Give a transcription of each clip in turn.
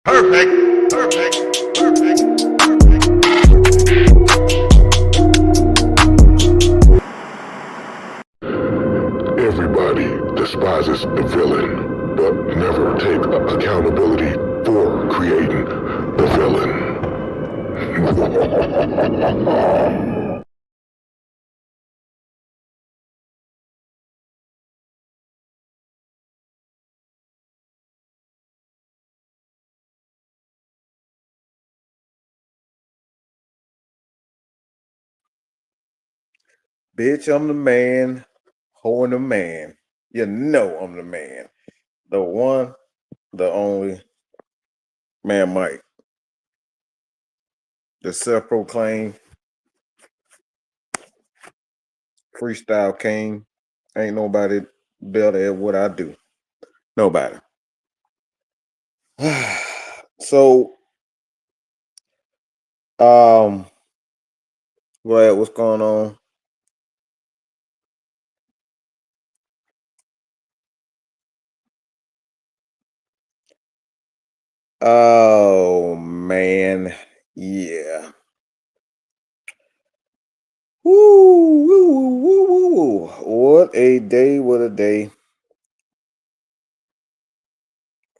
Perfect. Perfect. Perfect. Everybody despises the villain, but never take accountability for creating the villain. Bitch, I'm the man. Hoeing the man. You know I'm the man. The one, the only man Mike. The self-proclaimed freestyle king. Ain't nobody better at what I do. Nobody. So, Glad what's going on? Oh man, yeah. Woo, woo, woo, woo, woo. What a day, what a day.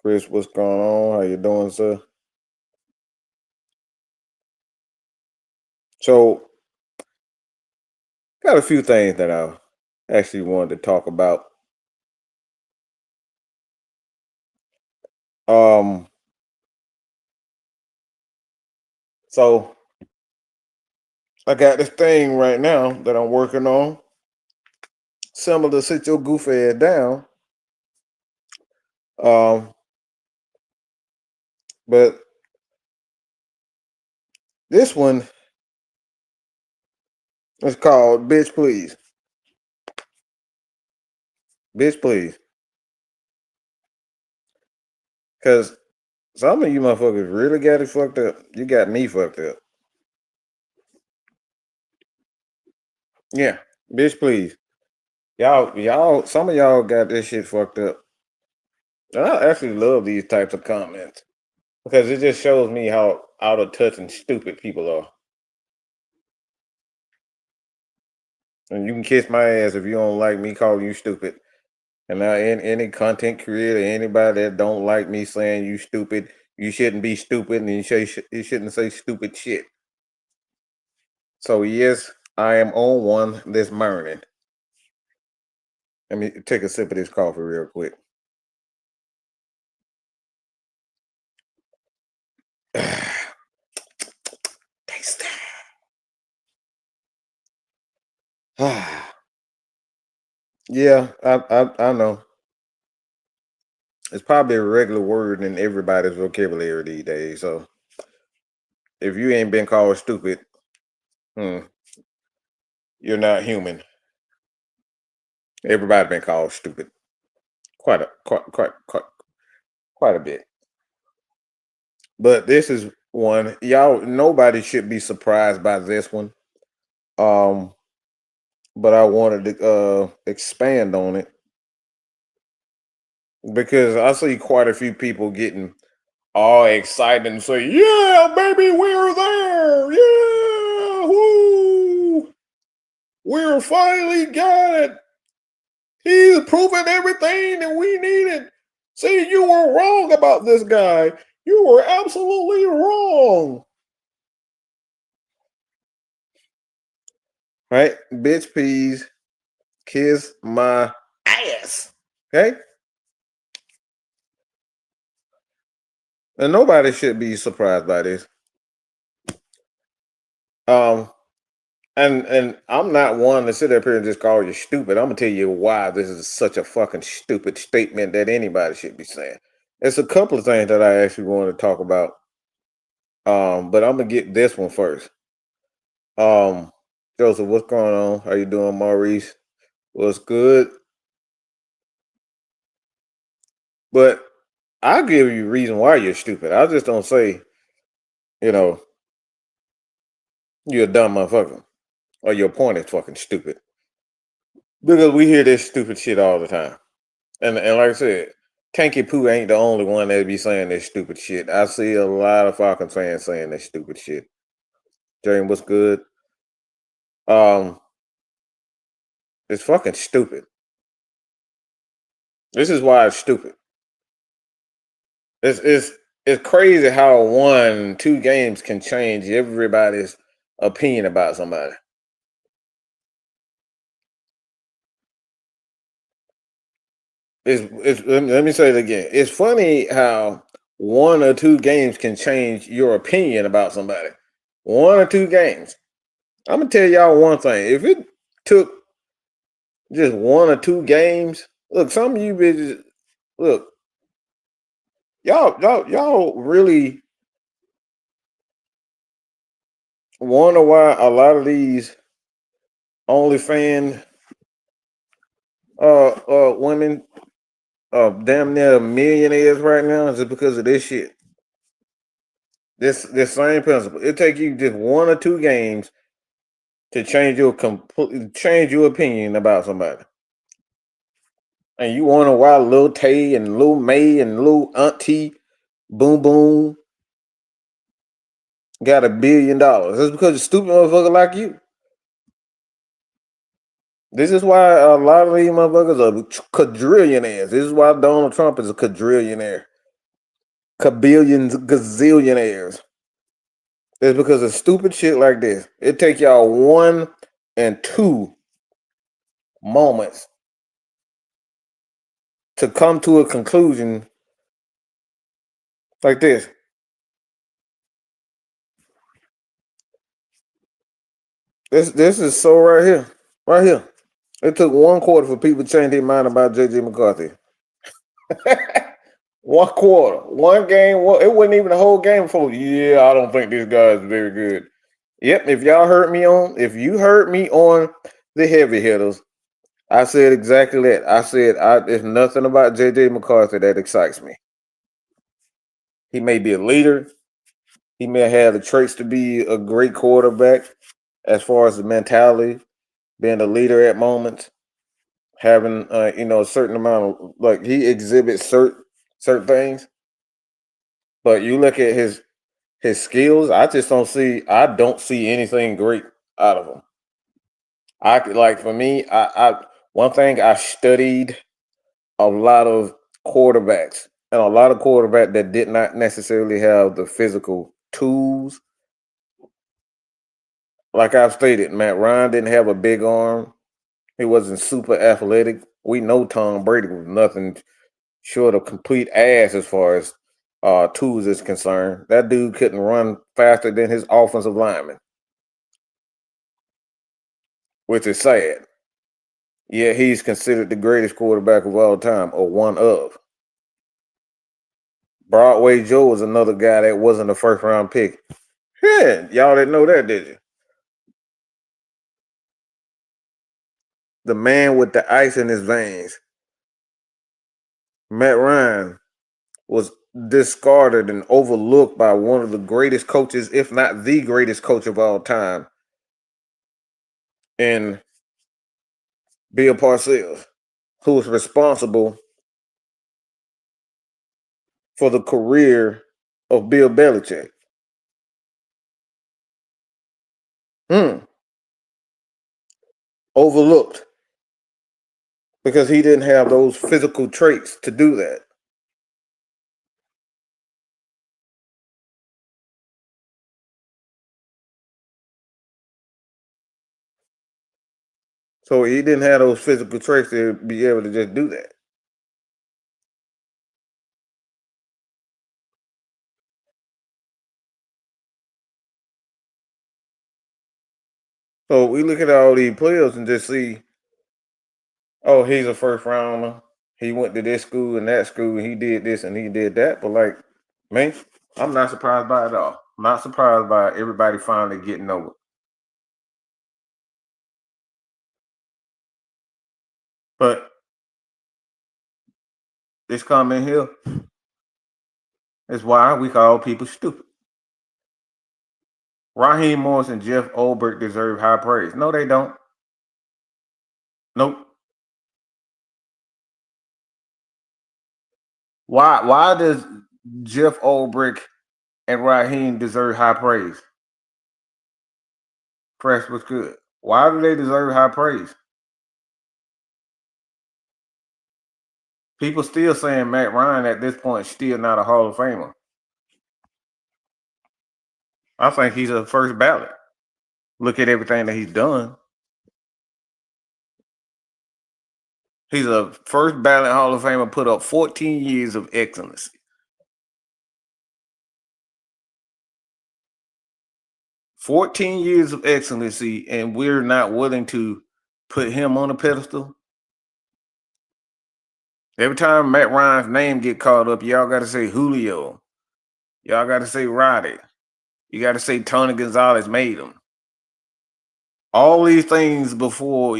Chris, what's going on? How you doing, sir? So, got a few things that I actually wanted to talk about. Um, so I got this thing right now that I'm working on. Similar to sit your goofy head down. But this one is called Bitch Please. Bitch Please. Cause some of you motherfuckers really got it fucked up. You got me fucked up. Yeah. Bitch please. Y'all, some of y'all got this shit fucked up. And I actually love these types of comments. Because it just shows me how out of touch and stupid people are. And you can kiss my ass if you don't like me calling you stupid. And now any content creator, anybody that don't like me saying you stupid, you shouldn't be stupid and you shouldn't say stupid shit. So yes, I am on one this morning. Let me take a sip of this coffee real quick. Taste that. Yeah, I know. It's probably a regular word in everybody's vocabulary these days. So if you ain't been called stupid, you're not human. Everybody been called stupid. Quite a bit. But this is one. Y'all, nobody should be surprised by this one. Um, but I wanted to expand on it because I see quite a few people getting all excited and say, "Yeah, baby, we're there! Yeah, woo! We're finally got it. He's proven everything that we needed. See, you were wrong about this guy. You were absolutely wrong." Right? Bitch, please kiss my ass. Okay? And nobody should be surprised by this. Um, and I'm not one to sit up here and just call you stupid. I'm gonna tell you why this is such a fucking stupid statement that anybody should be saying. It's a couple of things that I actually want to talk about. But I'm gonna get this one first. Um, Joseph, what's going on? How you doing, Maurice? What's good? But I'll give you a reason why you're stupid. I just don't say, you know, you're a dumb motherfucker or your point is fucking stupid. Because we hear this stupid shit all the time. And like I said, Tanky Poo ain't the only one that be saying this stupid shit. I see a lot of Falcons fans saying this stupid shit. James, what's good? Um, it's fucking stupid. This is why it's stupid. It's crazy how 1-2 games can change everybody's opinion about somebody. Let me say it again. It's funny how 1 or 2 games can change your opinion about somebody. 1 or 2 games. I'm gonna tell y'all one thing. If it took just 1 or 2 games, look, some of you bitches, look, y'all really wonder why a lot of these OnlyFans women damn near millionaires right now is because of this shit. This same principle. It take you just 1 or 2 games to change your opinion about somebody. And you wonder why Lil Tay and Lil May and Lil Auntie Boom Boom got $1 billion. It's because of stupid motherfucker like you. This is why a lot of these motherfuckers are quadrillionaires. This is why Donald Trump is a quadrillionaire. Kabillions, gazillionaires. It's because of stupid shit like this. It take y'all 1 and 2 moments to come to a conclusion like this. This is so right here. Right here. It took 1 quarter for people to change their mind about JJ McCarthy. 1 quarter. 1 game. It wasn't even a whole game before. Yeah, I don't think this guy is very good. Yep, if you heard me on the heavy hitters, I said exactly that. I said there's nothing about JJ McCarthy that excites me. He may be a leader. He may have the traits to be a great quarterback as far as the mentality, being a leader at moments, having a certain amount of like he exhibits certain things. But you look at his skills, I don't see anything great out of him. For me, I one thing I studied a lot of quarterbacks and a lot of quarterbacks that did not necessarily have the physical tools. Like I've stated, Matt Ryan didn't have a big arm. He wasn't super athletic. We know Tom Brady was nothing short of complete ass as far as tools is concerned. That dude couldn't run faster than his offensive lineman, which is sad. Yeah, he's considered the greatest quarterback of all time, or one of. Broadway Joe was another guy that wasn't a first round pick. Yeah, y'all didn't know that, did you? The man with the ice in his veins, Matt Ryan, was discarded and overlooked by one of the greatest coaches, if not the greatest coach of all time, in Bill Parcells, who was responsible for the career of Bill Belichick. Overlooked because he didn't have those physical traits to do that. So he didn't have those physical traits to be able to just do that. So we look at all these players and just see, oh, he's a first rounder. He went to this school and that school, and he did this and he did that. But like, man, I'm not surprised by it at all. I'm not surprised by everybody finally getting over it. But this comment here is why we call people stupid. Raheem Morris and Jeff Olberg deserve high praise. No, they don't. Nope. Why does Jeff Ulbrich and Raheem deserve high praise? Press was good. Why do they deserve high praise? People still saying Matt Ryan at this point still not a Hall of Famer. I think he's a first ballot. Look at everything that he's done. He's a first ballot Hall of Famer, put up 14 years of excellence. 14 years of excellency, and we're not willing to put him on a pedestal. Every time Matt Ryan's name get called up, y'all got to say Julio. Y'all got to say Roddy. You got to say Tony Gonzalez made him. All these things before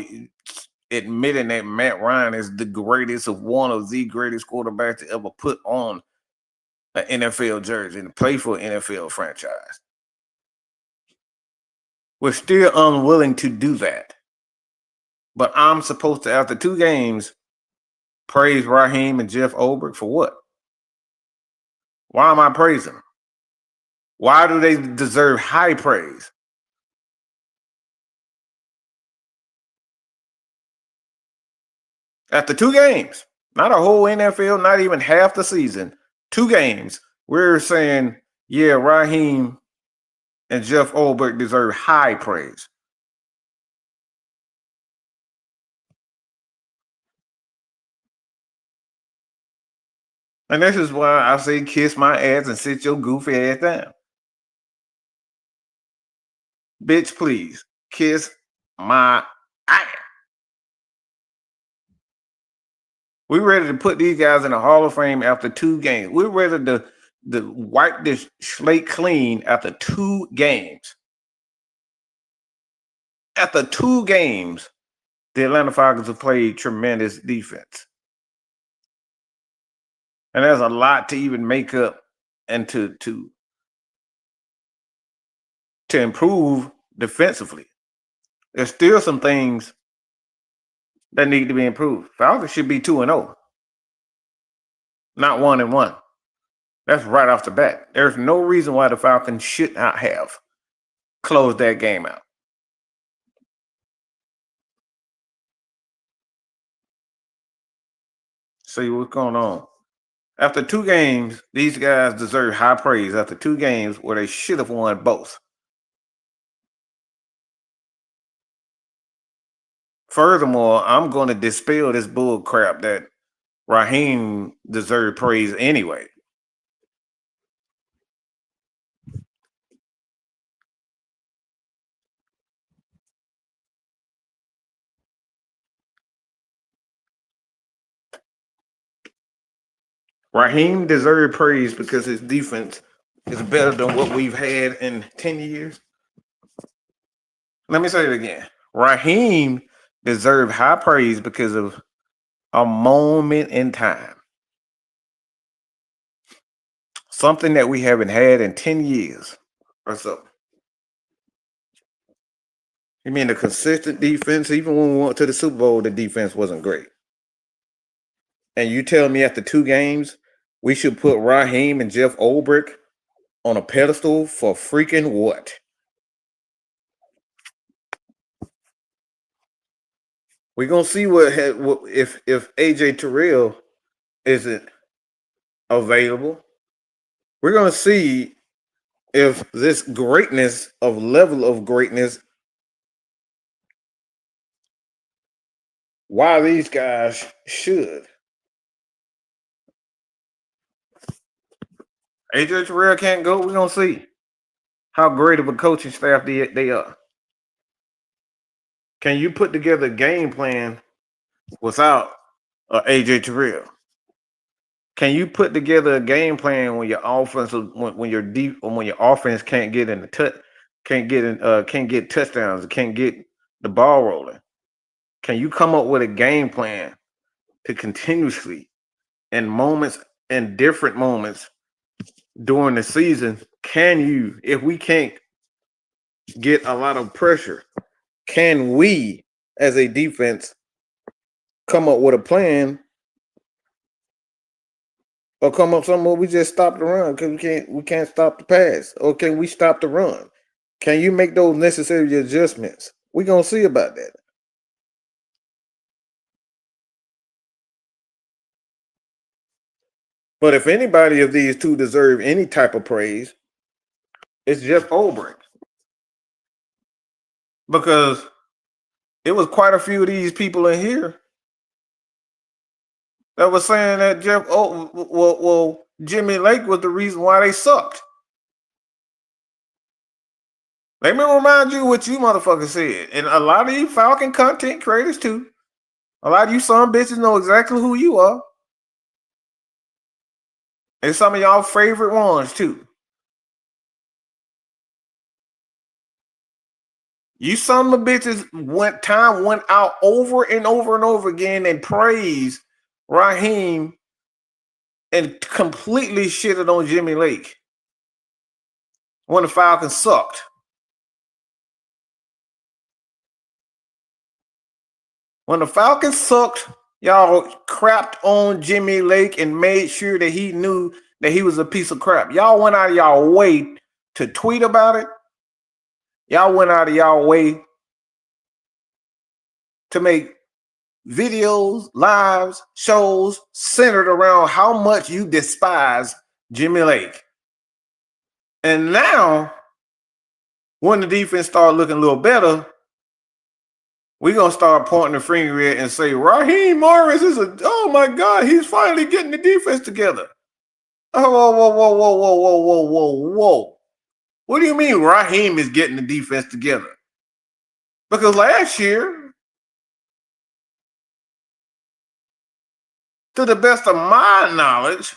admitting that Matt Ryan is the greatest of one of the greatest quarterbacks to ever put on an NFL jersey and play for an NFL franchise. We're still unwilling to do that. But I'm supposed to, after 2 games, praise Raheem and Jeff Ulbrich for what? Why am I praising them? Why do they deserve high praise? After 2 games, not a whole NFL, not even half the season, 2 games, we're saying, yeah, Raheem and Jeff Ulbrich deserve high praise. And this is why I say kiss my ass and sit your goofy ass down. Bitch, please, kiss my ass. We're ready to put these guys in the Hall of Fame after 2 games. We're ready to wipe this slate clean after 2 games. After 2 games, the Atlanta Falcons have played tremendous defense. And there's a lot to even make up and to improve defensively. There's still some things that need to be improved. Falcons should be 2-0, not 1-1. That's right off the bat. There's no reason why the Falcons should not have closed that game out. See what's going on. After 2 games, these guys deserve high praise after 2 games where they should have won both. Furthermore, I'm going to dispel this bull crap that Raheem deserved praise anyway. Raheem deserved praise because his defense is better than what we've had in 10 years. Let me say it again. Raheem deserved high praise because of a moment in time. Something that we haven't had in 10 years or so. You mean the consistent defense? Even when we went to the Super Bowl, the defense wasn't great. And you tell me after 2 games, we should put Raheem and Jeff Ulbrich on a pedestal for freaking what? We're gonna see what if AJ Terrell isn't available. We're gonna see if this greatness of level of greatness, why these guys should. AJ Terrell can't go. We're gonna see how great of a coaching staff they are. Can you put together a game plan without AJ Terrell? Can you put together a game plan when your offense when you're deep or when your offense can't get in the can't get touchdowns, can't get the ball rolling? Can you come up with a game plan to continuously in moments in different moments during the season? Can you, if we can't get a lot of pressure, can we as a defense come up with a plan Or come up somewhere we just stop the run because we can't stop the pass. Or can we stop the run? Can you make those necessary adjustments? We're gonna see about that. But if anybody of these two deserve any type of praise, it's Jeff Ulbrich. Because it was quite a few of these people in here that was saying that Jimmy Lake was the reason why they sucked. Let me remind you what you motherfuckers said. And a lot of you Falcon content creators too. A lot of you son bitches know exactly who you are. And some of y'all favorite ones too. You son of bitches went out over and over and over again and praised Raheem and completely shitted on Jimmy Lake when the Falcons sucked. When the Falcons sucked, y'all crapped on Jimmy Lake and made sure that he knew that he was a piece of crap. Y'all went out of y'all way to tweet about it. Y'all went out of y'all way to make videos, lives, shows centered around how much you despise Jimmy Lake. And now, when the defense started looking a little better, we're going to start pointing the finger at and say, Raheem Morris oh my God, he's finally getting the defense together. Oh, whoa. What do you mean Raheem is getting the defense together? Because last year, to the best of my knowledge,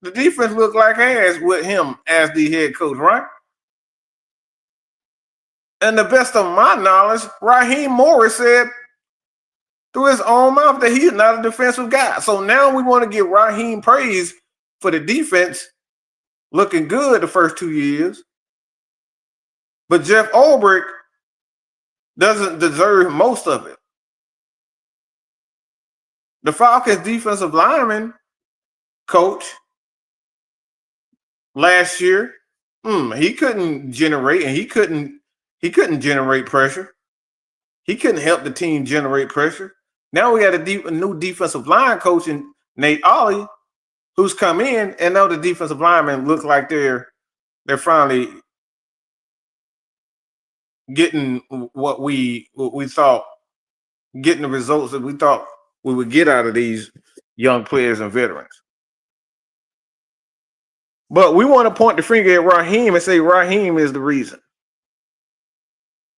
the defense looked like ass with him as the head coach, right? And the best of my knowledge, Raheem Morris said through his own mouth that he's not a defensive guy. So now we want to give Raheem praise for the defense looking good the first 2 years. But Jeff Ulbrich doesn't deserve most of it. The Falcons defensive lineman coach last year, he couldn't generate, and he couldn't generate pressure. He couldn't help the team generate pressure. Now we got a new defensive line coach in Nate Ollie, who's come in, and now the defensive linemen look like they're finally getting what we thought, getting the results that we thought we would get out of these young players and veterans. But we want to point the finger at Raheem and say Raheem is the reason.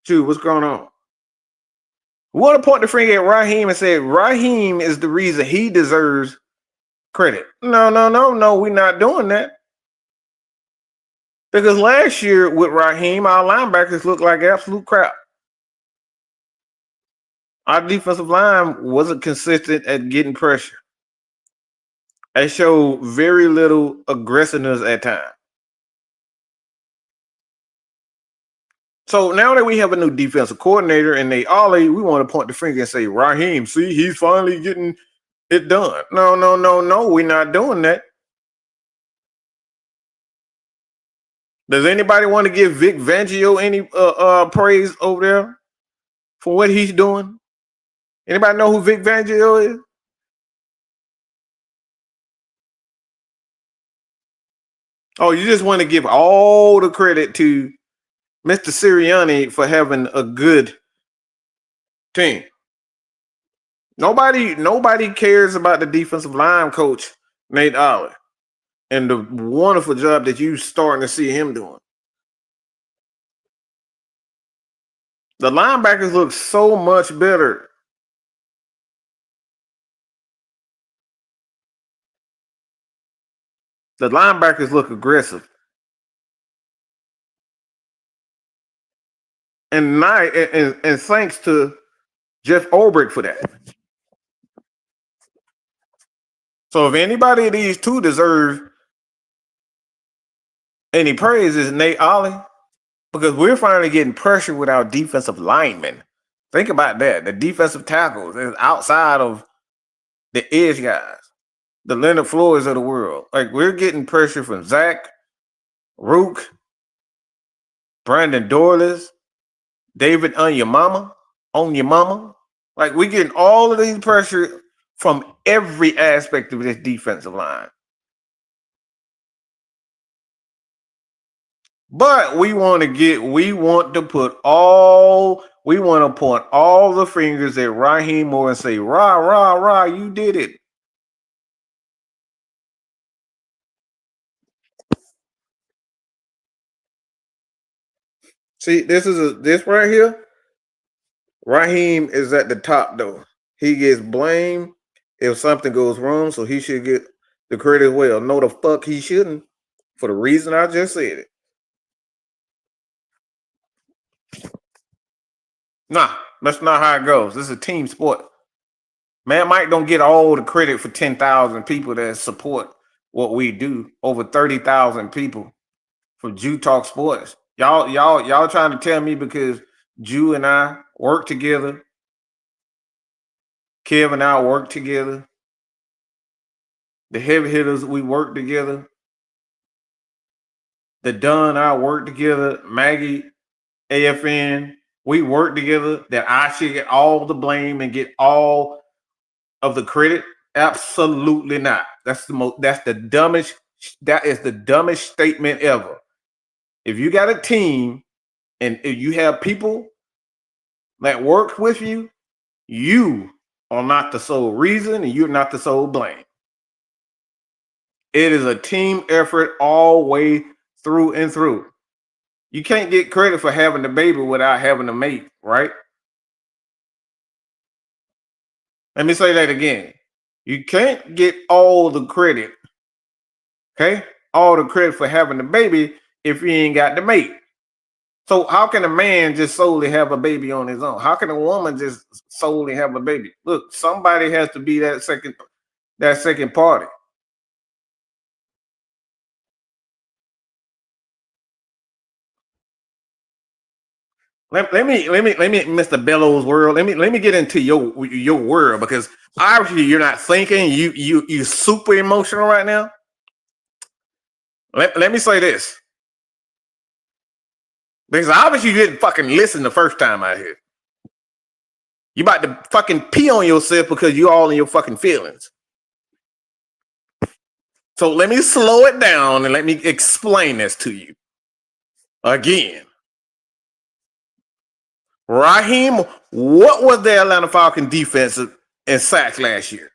Dude, what's going on? We want to point the finger at Raheem and say Raheem is the reason he deserves credit. No, we're not doing that. Because last year with Raheem, our linebackers looked like absolute crap. Our defensive line wasn't consistent at getting pressure. They showed very little aggressiveness at times. So now that we have a new defensive coordinator and Nate Ollie, we want to point the finger and say, Raheem, see, he's finally getting it done. No, we're not doing that. Does anybody want to give Vic Fangio any praise over there for what he's doing? Anybody know who Vic Fangio is? Oh, you just want to give all the credit to Mr. Sirianni for having a good team. Nobody cares about the defensive line coach, Nate Ollie, and the wonderful job that you're starting to see him doing. The linebackers look so much better. The linebackers look aggressive. And thanks to Jeff Ulbrich for that. So if anybody of these two deserve any praise, is Nate Ollie, because we're finally getting pressure with our defensive linemen. Think about that. The defensive tackles is outside of the edge guys. the Leonard Floyds of the world. Like we're getting pressure from Zach, Rook, Brandon Dorless, David on your mama. Like we getting all of these pressure from every aspect of this defensive line. But we want to point all the fingers at Raheem Moore and say, rah, rah, rah, you did it. See, this right here. Raheem is at the top though. He gets blamed if something goes wrong, so he should get the credit as well. No, the fuck he shouldn't, for the reason I just said it. Nah, that's not how it goes. This is a team sport. Man, Mike don't get all the credit for 10,000 people that support what we do. Over 30,000 people for Jew Talk Sports. Y'all trying to tell me because Jew and I work together, Kev and I work together, the heavy hitters, we work together, the Dunn and I work together, Maggie, AFN, we work together, that I should get all the blame and get all of the credit? Absolutely not. That is the dumbest statement ever. If you got a team and if you have people that work with you, you are not the sole reason and you're not the sole blame. It is a team effort all way through and through. You can't get credit for having the baby without having a mate, right? Let me say that again. You can't get all the credit, okay? All the credit for having the baby if you ain't got the mate. So how can a man just solely have a baby on his own? How can a woman just solely have a baby? Look, somebody has to be that second party. Let me, Mr. Bellows world. Let me get into your world, because obviously you're not thinking. You super emotional right now. Let me say this, because obviously you didn't fucking listen the first time I heard. You about to fucking pee on yourself because you all in your fucking feelings. So let me slow it down and let me explain this to you again. Raheem, what was the Atlanta Falcons defense in sacks last year?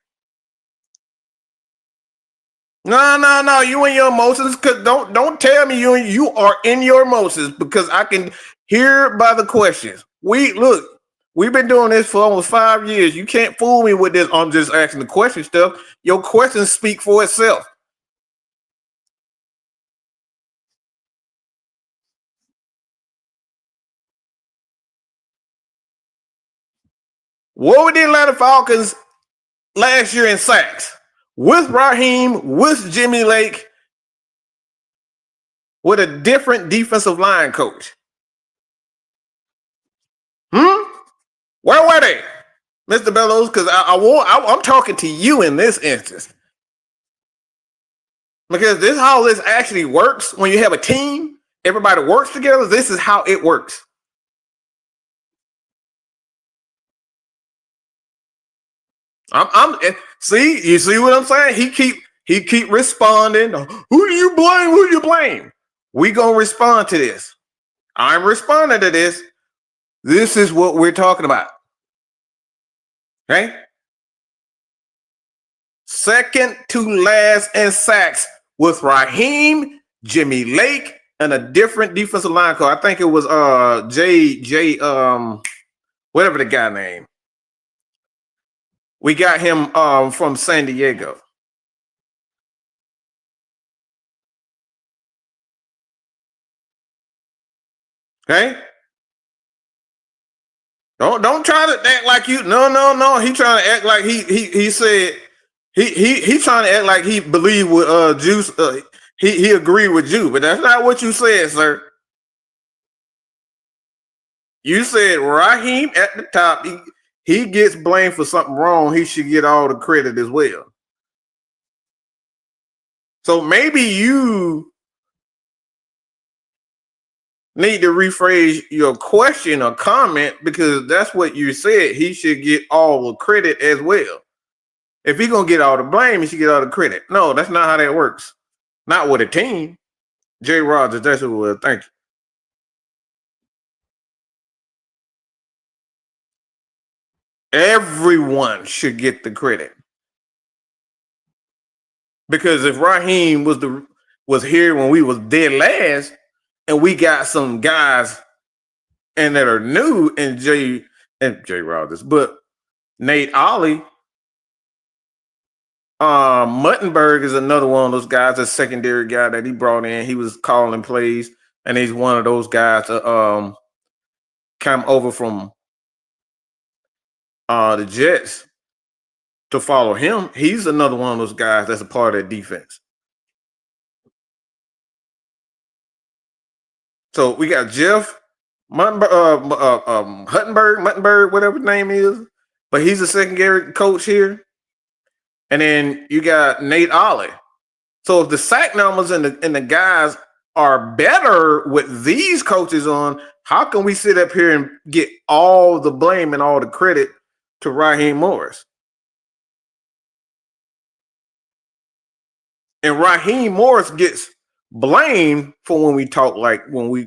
No, you in your emotions. Cause don't tell me you are in your emotions, because I can hear by the questions. We've been doing this for almost 5 years. You can't fool me with this. I'm just asking the question stuff. Your questions speak for itself. What were the Atlanta Falcons last year in sacks? With Raheem, with Jimmy Lake, with a different defensive line coach. Where were they, Mr. Bellows? Because I'm talking to you in this instance. Because this is how this actually works. When you have a team, everybody works together. This is how it works. You see what I'm saying? He keep responding. Who do you blame? Who do you blame? We gonna respond to this. I'm responding to this. This is what we're talking about. Okay? Second to last in sacks with Raheem, Jimmy Lake, and a different defensive line coach. I think it was J whatever the guy name. We got him from San Diego. Okay? Don't try to act like you. No. He trying to act like he said he trying to act like he believed with Juice. He agreed with you, but that's not what you said, sir. You said Raheem at the top. He gets blamed for something wrong. He should get all the credit as well. So maybe you need to rephrase your question or comment, because that's what you said. He should get all the credit as well. If he's gonna get all the blame, he should get all the credit. No, that's not how that works. Not with a team. Jay Rogers, that's who it was. Thank you. Everyone should get the credit. Because if Raheem was here when we was dead last, and we got some guys and that are new and Jay Rogers, but Nate Ollie, Muttenberg is another one of those guys, a secondary guy that he brought in. He was calling plays, and he's one of those guys to come over from the Jets to follow him. He's another one of those guys that's a part of that defense. So we got Jeff Muttenberg, whatever his name is, but he's a secondary coach here. And then you got Nate Ollie. So if the sack numbers and the guys are better with these coaches on, how can we sit up here and get all the blame and all the credit to Raheem Morris? And Raheem Morris gets blamed for when we talk like when we're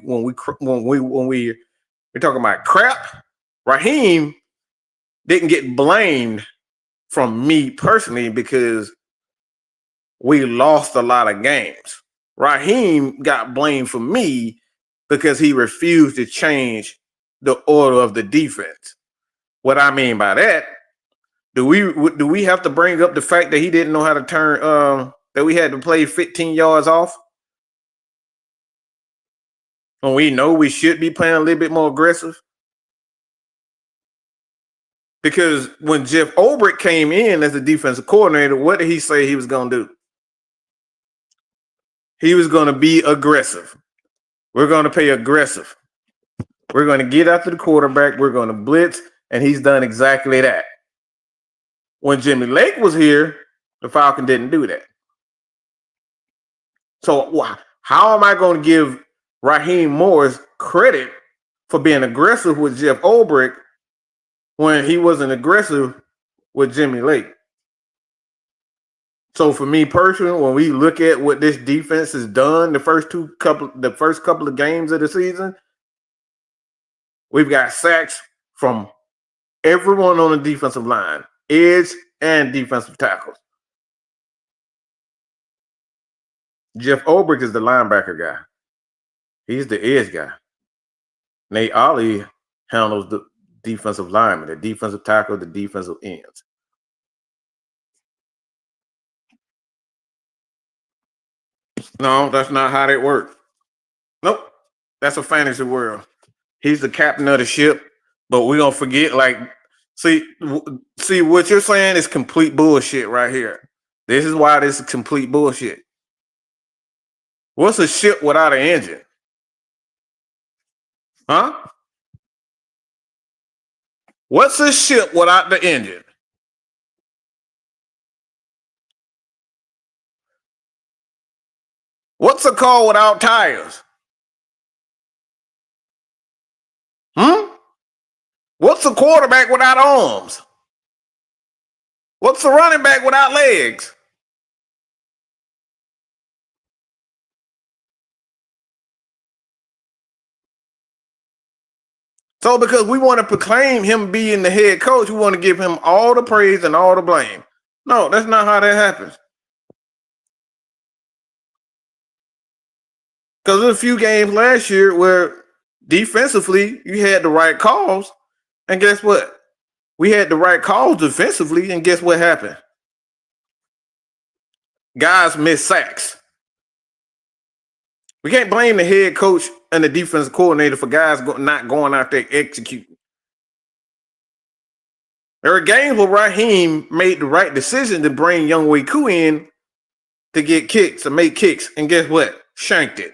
talking about crap. Raheem didn't get blamed from me personally because we lost a lot of games. Raheem got blamed for me because he refused to change the order of the defense. What I mean by that, do we have to bring up the fact that he didn't know how to turn that we had to play 15 yards off? When we know we should be playing a little bit more aggressive? Because when Jeff Ulbrich came in as the defensive coordinator, what did he say he was going to do? He was going to be aggressive. We're going to play aggressive. We're going to get after the quarterback. We're going to blitz, and he's done exactly that. When Jimmy Lake was here, the Falcons didn't do that. So how am I going to give Raheem Morris credit for being aggressive with Jeff Ulbrich when he wasn't aggressive with Jimmy Lake? So for me personally, when we look at what this defense has done the first couple of games of the season, we've got sacks from everyone on the defensive line, edge and defensive tackles. Jeff Ulbrich is the linebacker guy. He's the edge guy. Nate Ollie handles the defensive lineman, the defensive tackle, the defensive ends. No, that's not how that works. Nope. That's a fantasy world. He's the captain of the ship, but we're going to forget, see what you're saying is complete bullshit right here. This is why this is complete bullshit. What's a ship without an engine? Huh? What's a ship without the engine? What's a car without tires? What's a quarterback without arms? What's a running back without legs? So because we want to proclaim him being the head coach, we want to give him all the praise and all the blame. No, that's not how that happens. Because there's a few games last year where defensively you had the right calls, and guess what? We had the right calls defensively, and guess what happened? Guys miss sacks. We can't blame the head coach and the defensive coordinator for guys not going out there executing. There are games where Raheem made the right decision to bring Younghoe Koo in to get kicks, to make kicks, and guess what? Shanked it.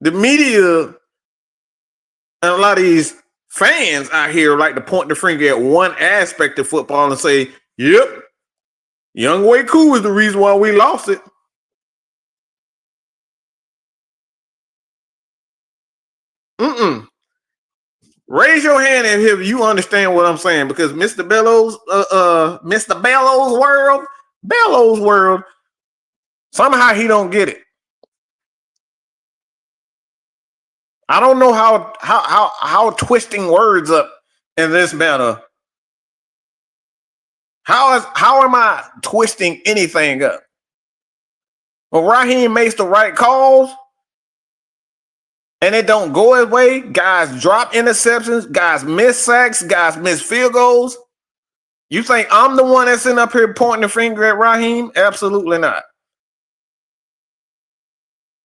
The media and a lot of these fans out here like to point the finger at one aspect of football and say, "Yep, Young Way Cool is the reason why we lost it." Raise your hand if you understand what I'm saying, because Mr. Mr. Bellows World, somehow he don't get it. I don't know how twisting words up in this matter. How am I twisting anything up? When Raheem makes the right calls and it don't go his way, guys drop interceptions, guys miss sacks, guys miss field goals. You think I'm the one that's sitting up here pointing the finger at Raheem? Absolutely not.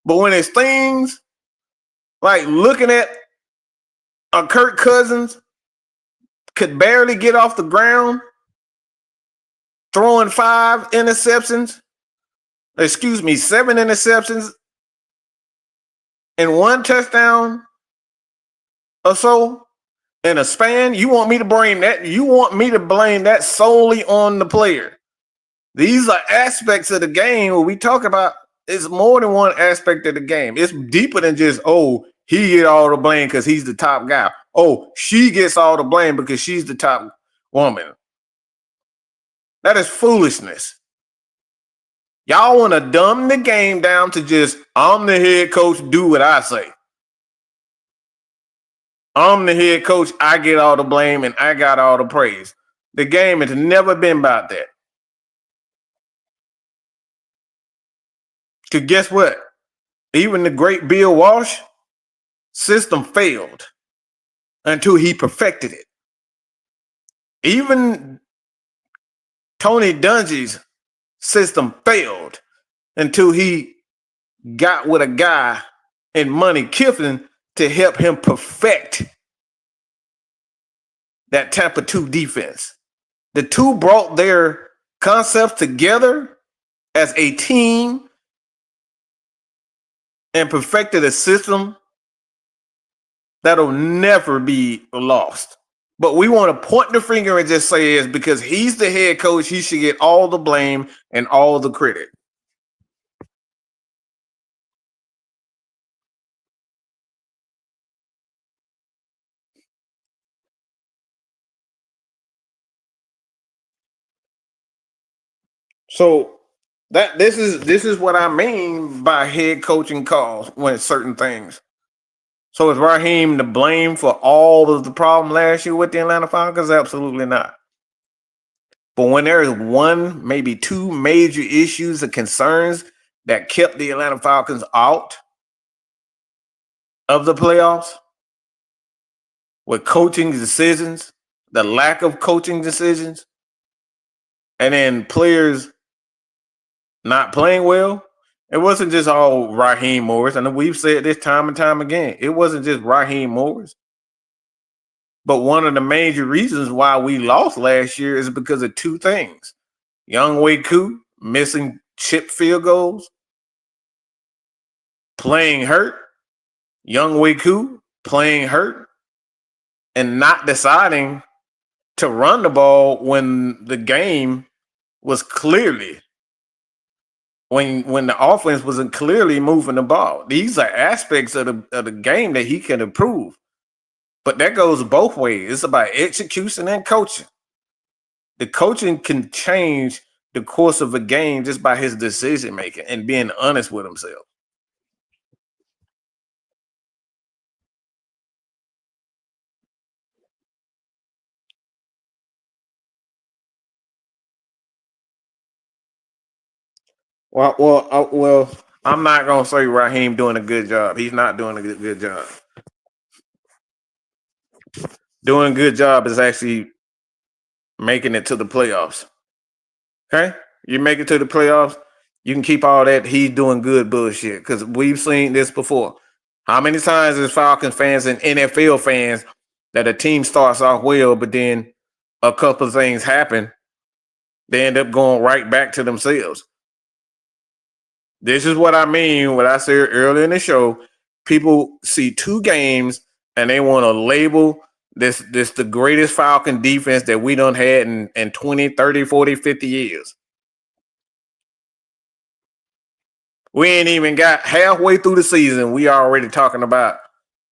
But when it's things like looking at a Kirk Cousins could barely get off the ground, throwing 7 interceptions and 1 touchdown or so in a span, you want me to blame that? You want me to blame that solely on the player? These are aspects of the game where we talk about. It's more than one aspect of the game. It's deeper than just, oh, he get all the blame because he's the top guy. Oh, she gets all the blame because she's the top woman. That is foolishness. Y'all want to dumb the game down to just, I'm the head coach, do what I say. I'm the head coach, I get all the blame and I got all the praise. The game has never been about that. Because guess what? Even the great Bill Walsh system failed until he perfected it. Even Tony Dungy's system failed until he got with a guy in Money Kiffin to help him perfect that Tampa 2 defense. The two brought their concepts together as a team and perfected a system that'll never be lost. But we want to point the finger and just say it's because he's the head coach, he should get all the blame and all the credit. So this is what I mean by head coaching calls when it's certain things. So is Raheem to blame for all of the problem last year with the Atlanta Falcons? Absolutely not. But when there is one, maybe 2 major issues or concerns that kept the Atlanta Falcons out of the playoffs with coaching decisions, the lack of coaching decisions, and then players not playing well, it wasn't just all Raheem Morris. And we've said this time and time again. It wasn't just Raheem Morris. But one of the major reasons why we lost last year is because of 2 things. Young Way Koo missing chip field goals, playing hurt. Young Way Koo playing hurt and not deciding to run the ball when the game was clearly when the offense wasn't clearly moving the ball. These are aspects of the game that he can improve. But that goes both ways. It's about execution and coaching. The coaching can change the course of a game just by his decision making and being honest with himself. Well, I'm not gonna say Raheem doing a good job. He's not doing a good job. Doing a good job is actually making it to the playoffs. Okay? You make it to the playoffs, you can keep all that he's doing good bullshit, because we've seen this before. How many times as Falcons fans and NFL fans that a team starts off well, but then a couple of things happen, they end up going right back to themselves. This is what I mean when I said earlier in the show, people see 2 games and they want to label This the greatest Falcon defense that we done had in 20, 30, 40, 50 years. We ain't even got halfway through the season. We already talking about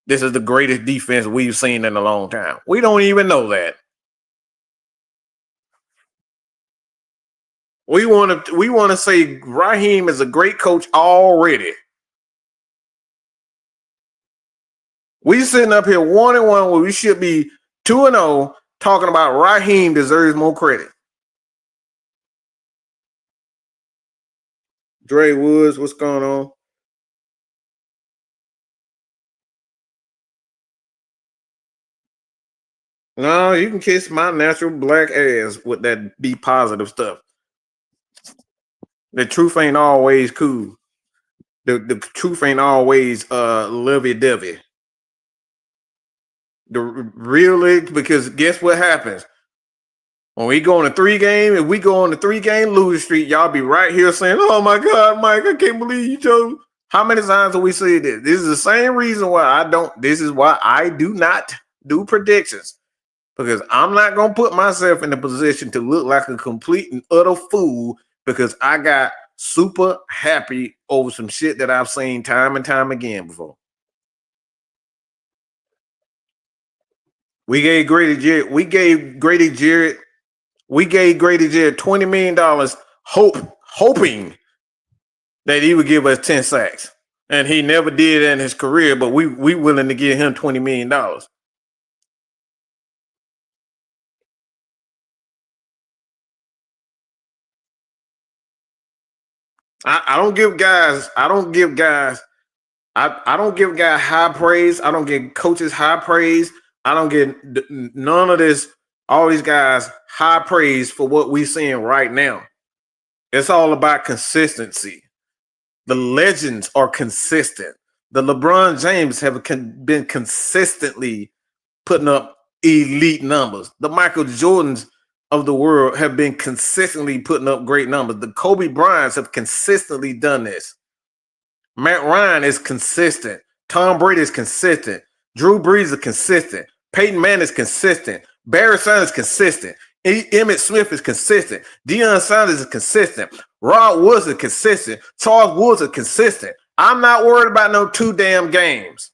this is the greatest defense we've seen in a long time. We don't even know that. We want to say Raheem is a great coach already. We sitting up here 1-1 where we should be 2-0 talking about Raheem deserves more credit. Dre Woods, what's going on? No, you can kiss my natural black ass with that be positive stuff. The truth ain't always cool. The truth ain't always lovey-dovey. Really, because guess what happens? When we go on a 3-game, if we go on a 3-game losing streak, y'all be right here saying, "Oh my God, Mike, I can't believe you chose." How many times have we said this? This is the same reason why I don't. This is why I do not do predictions, because I'm not gonna put myself in a position to look like a complete and utter fool because I got super happy over some shit that I've seen time and time again before. We gave Grady Jarrett $20 million, hoping that he would give us 10 sacks. And he never did in his career, but we willing to give him $20 million. I don't give guys high praise. I don't give coaches high praise. I don't get none of this, all these guys high praise for what we're seeing right now. It's all about consistency. The legends are consistent. The LeBron James have been consistently putting up elite numbers. The Michael Jordans of the world have been consistently putting up great numbers. The Kobe Bryants have consistently done this. Matt Ryan is consistent. Tom Brady is consistent. Drew Brees is consistent. Peyton Manning is consistent. Barry Sanders is consistent. Emmitt Smith is consistent. Deion Sanders is consistent. Rod Woods is consistent. Charles Woods is consistent. I'm not worried about no 2 damn games.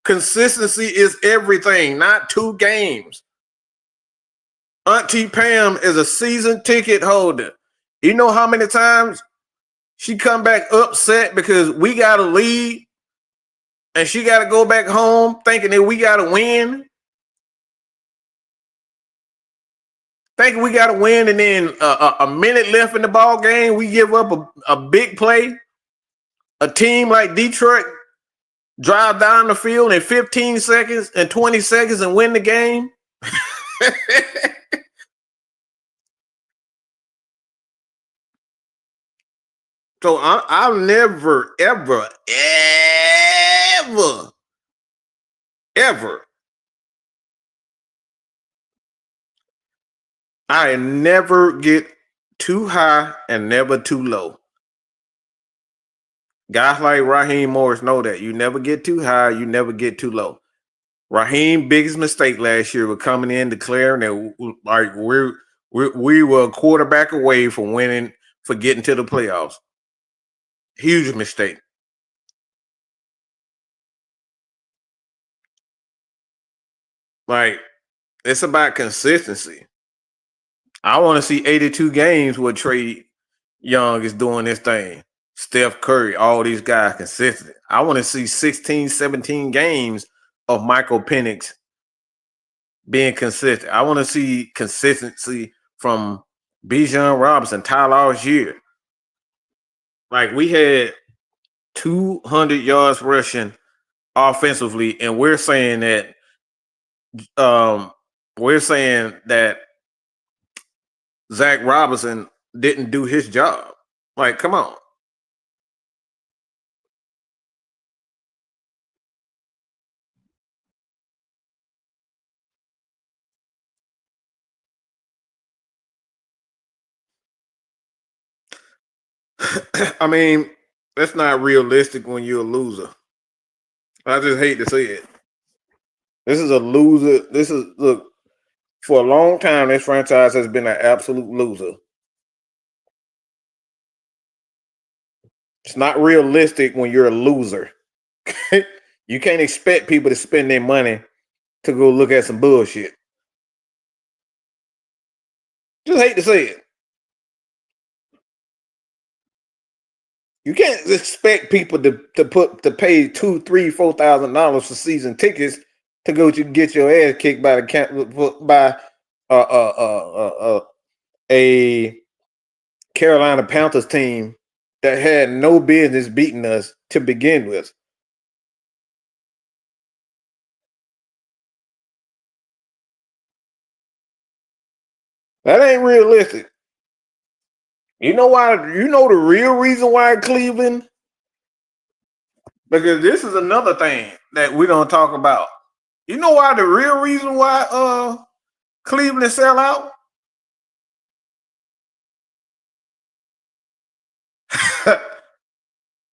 Consistency is everything, not 2 games. Auntie Pam is a season ticket holder. You know how many times she come back upset because we got a lead and she got to go back home thinking that we got to win? Thinking we got to win, and then a minute left in the ball game, we give up a big play. A team like Detroit drive down the field in 15 seconds and 20 seconds and win the game. So I'll never, ever, ever, ever. I never get too high and never too low. Guys like Raheem Morris know that. You never get too high, you never get too low. Raheem's biggest mistake last year was coming in declaring that like we were a quarterback away from winning, for getting to the playoffs. Huge mistake. Like, it's about consistency. I want to see 82 games where Trey Young is doing this thing. Steph Curry, all these guys consistent. I want to see 16, 17 games of Michael Penix being consistent. I want to see consistency from Bijan Robinson, Tyler Algier. Like, we had 200 yards rushing offensively, and we're saying that Zach Robinson didn't do his job. Like, come on. I mean, that's not realistic when you're a loser. I just hate to say it. This is a loser. This is look for a long time. This franchise has been an absolute loser. It's not realistic when you're a loser. You can't expect people to spend their money to go look at some bullshit. Just hate to say it. You can't expect people to pay $2,000, $3,000, $4,000 for season tickets to go to get your ass kicked by a Carolina Panthers team that had no business beating us to begin with. That ain't realistic. You know why? You know the real reason why Cleveland? Because this is another thing that we don't talk about. You know why the real reason why Cleveland sell out?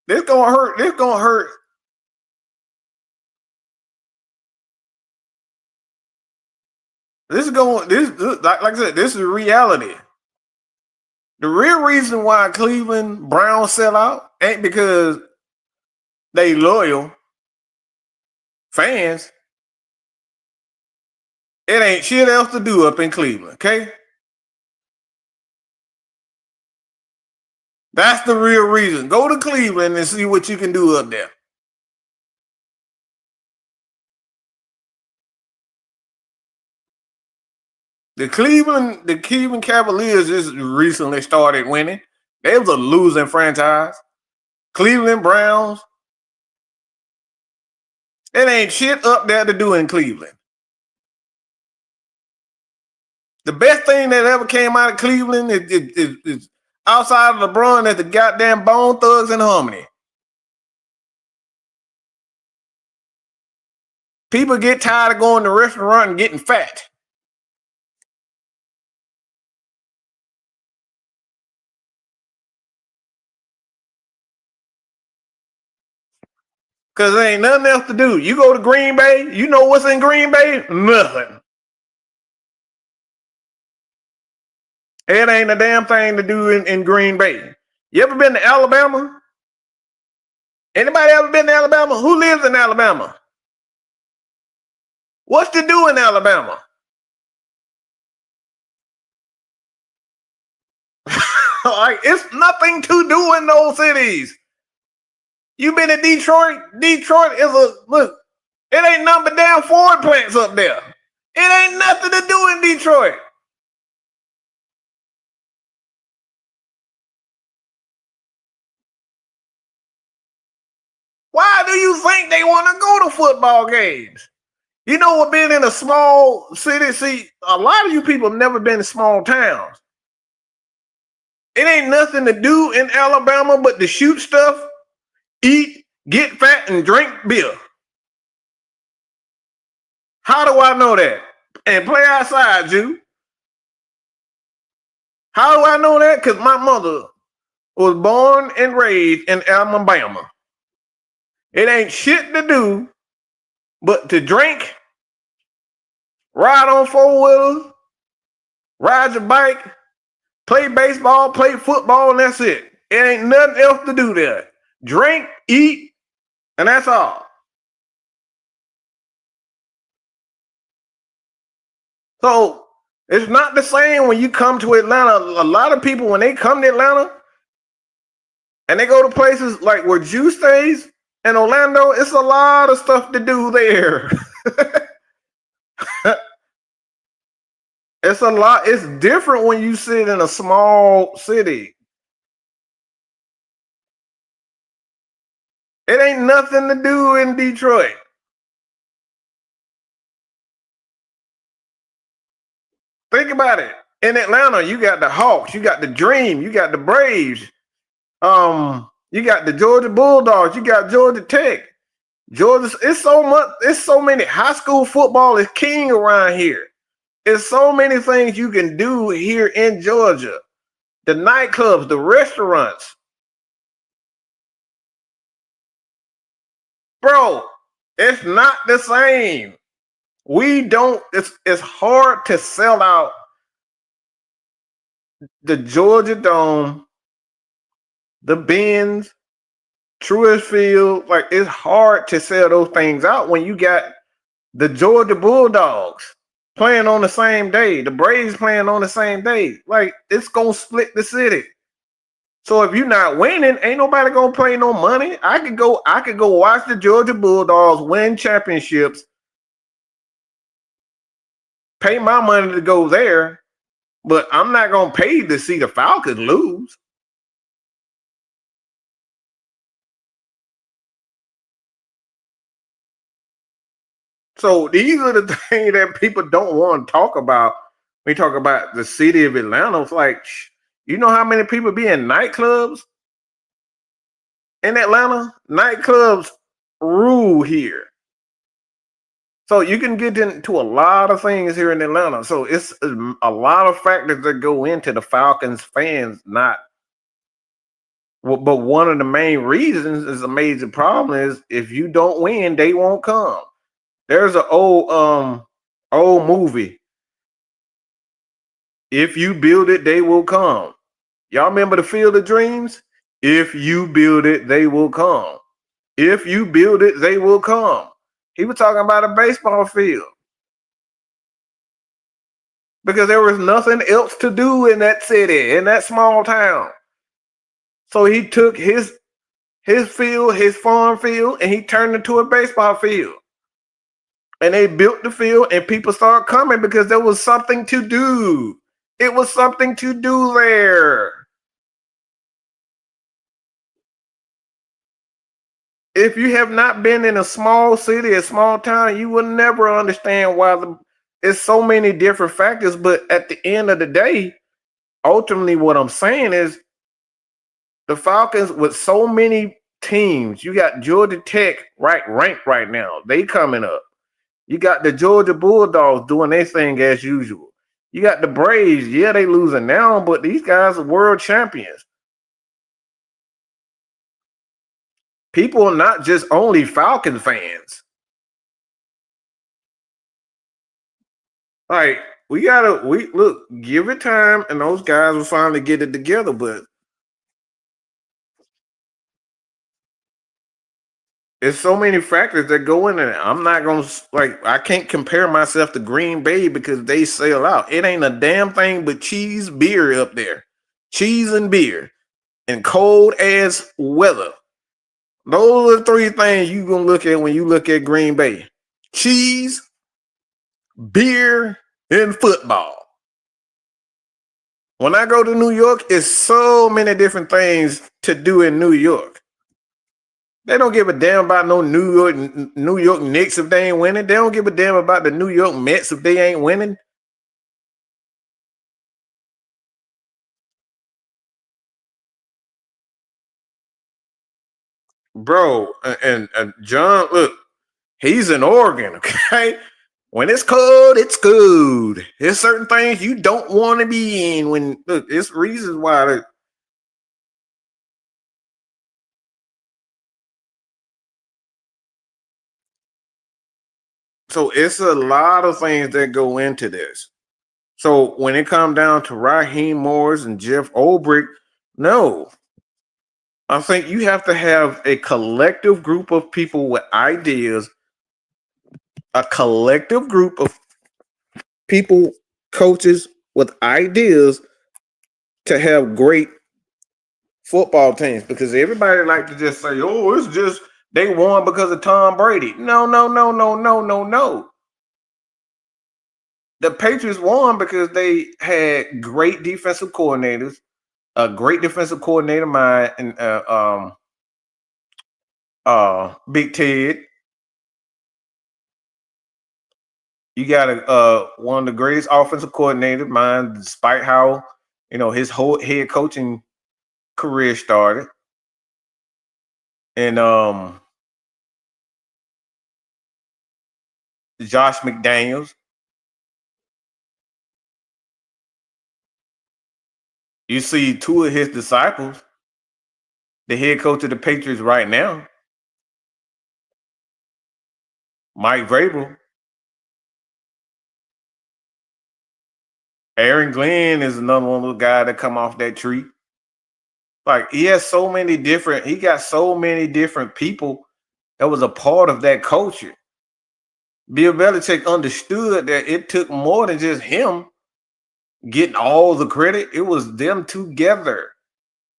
This gonna hurt. This gonna hurt. This is going. This like I said. This is reality. The real reason why Cleveland Browns sell out ain't because they loyal fans. It ain't shit else to do up in Cleveland. Okay, that's the real reason. Go to Cleveland and see what you can do up there. The Cleveland Cavaliers just recently started winning. They was a losing franchise. Cleveland Browns. It ain't shit up there to do in Cleveland. The best thing that ever came out of Cleveland is outside of LeBron is the goddamn Bone Thugs and Harmony. People get tired of going to the restaurant and getting fat. Because there ain't nothing else to do. You go to Green Bay, you know what's in Green Bay? Nothing. It ain't a damn thing to do in Green Bay. You ever been to Alabama? Anybody ever been to Alabama? Who lives in Alabama? What's to do in Alabama? Like, it's nothing to do in those cities. You been to Detroit? Detroit is look. It ain't nothing but damn Ford plants up there. It ain't nothing to do in Detroit. Why do you think they want to go to football games? You know what? Being in a small city, see, a lot of you people have never been to small towns. It ain't nothing to do in Alabama but to shoot stuff, eat, get fat, and drink beer. How do I know that? And play outside, Jew. How do I know that? Because my mother was born and raised in Alabama. It ain't shit to do but to drink, ride on four-wheelers, ride your bike, play baseball, play football, and that's it. It ain't nothing else to do there. Drink, eat, and that's all. So it's not the same when you come to Atlanta. A lot of people, when they come to Atlanta and they go to places like where Jew stays in Orlando, it's a lot of stuff to do there. It's a lot. It's different when you sit in a small city. It ain't nothing to do in Detroit. Think about it. In Atlanta, you got the Hawks, you got the Dream, you got the Braves, you got the Georgia Bulldogs, you got Georgia Tech. Georgia, it's so much, it's so many. High school football is king around here. There's so many things you can do here in Georgia. The nightclubs, the restaurants. Bro, it's not the same. We don't. It's hard to sell out the Georgia Dome, the Benz, Truist Field. Like it's hard to sell those things out when you got the Georgia Bulldogs playing on the same day, the Braves playing on the same day. Like it's gonna split the city. So if you're not winning, ain't nobody gonna play no money. I could go watch the Georgia Bulldogs win championships, pay my money to go there, but I'm not gonna pay to see the Falcons lose. So these are the things that people don't want to talk about. We talk about the city of Atlanta. It's like, you know how many people be in nightclubs in Atlanta? Nightclubs rule here. So you can get into a lot of things here in Atlanta. So it's a lot of factors that go into the Falcons fans not. But one of the main reasons is a major problem is if you don't win, they won't come. There's an old movie. If you build it, they will come. Y'all remember the Field of Dreams? If you build it, they will come. If you build it, they will come. He was talking about a baseball field because there was nothing else to do in that city, in that small town. So he took his field, his farm field, and he turned it into a baseball field. And they built the field, and people started coming because there was something to do. It was something to do there. If you have not been in a small city, a small town, you will never understand why it's so many different factors. But at the end of the day, ultimately, what I'm saying is the Falcons with so many teams. You got Georgia Tech ranked right now. They coming up. You got the Georgia Bulldogs doing their thing as usual. You got the Braves. Yeah, they losing now, but these guys are world champions. People are not just only Falcon fans. Like we look, give it time, and those guys will finally get it together. But there's so many factors that go in it. I'm not gonna I can't compare myself to Green Bay because they sell out. It ain't a damn thing but cheese, beer up there, cheese and beer, and cold ass weather. Those are three things you gonna look at when you look at Green Bay: cheese, beer, and football. When I go to New York, it's so many different things to do in New York. They don't give a damn about no New York Knicks if they ain't winning. They don't give a damn about the New York Mets if they ain't winning. Bro, and John, look, he's in Oregon, okay? When it's cold, it's good. There's certain things you don't want to be in. When look, it's reasons why. So it's a lot of things that go into this. So when it comes down to Raheem Morris and Jeff Ulbrich, no. I think you have to have a collective group of people with ideas, a collective group of people, coaches with ideas to have great football teams because everybody like to just say, oh, it's just they won because of Tom Brady. No, no, no, no, no, no, no. The Patriots won because they had great defensive coordinators, a great defensive coordinator mind, and Big Ted. You got one of the greatest offensive coordinators, mine, despite how his whole head coaching career started, and Josh McDaniels. You see two of his disciples, the head coach of the Patriots right now, Mike Vrabel. Aaron Glenn is another one of those guys that come off that tree. Like he has so many different. He got so many different people that was a part of that culture. Bill Belichick understood that it took more than just him getting all the credit. It was them together.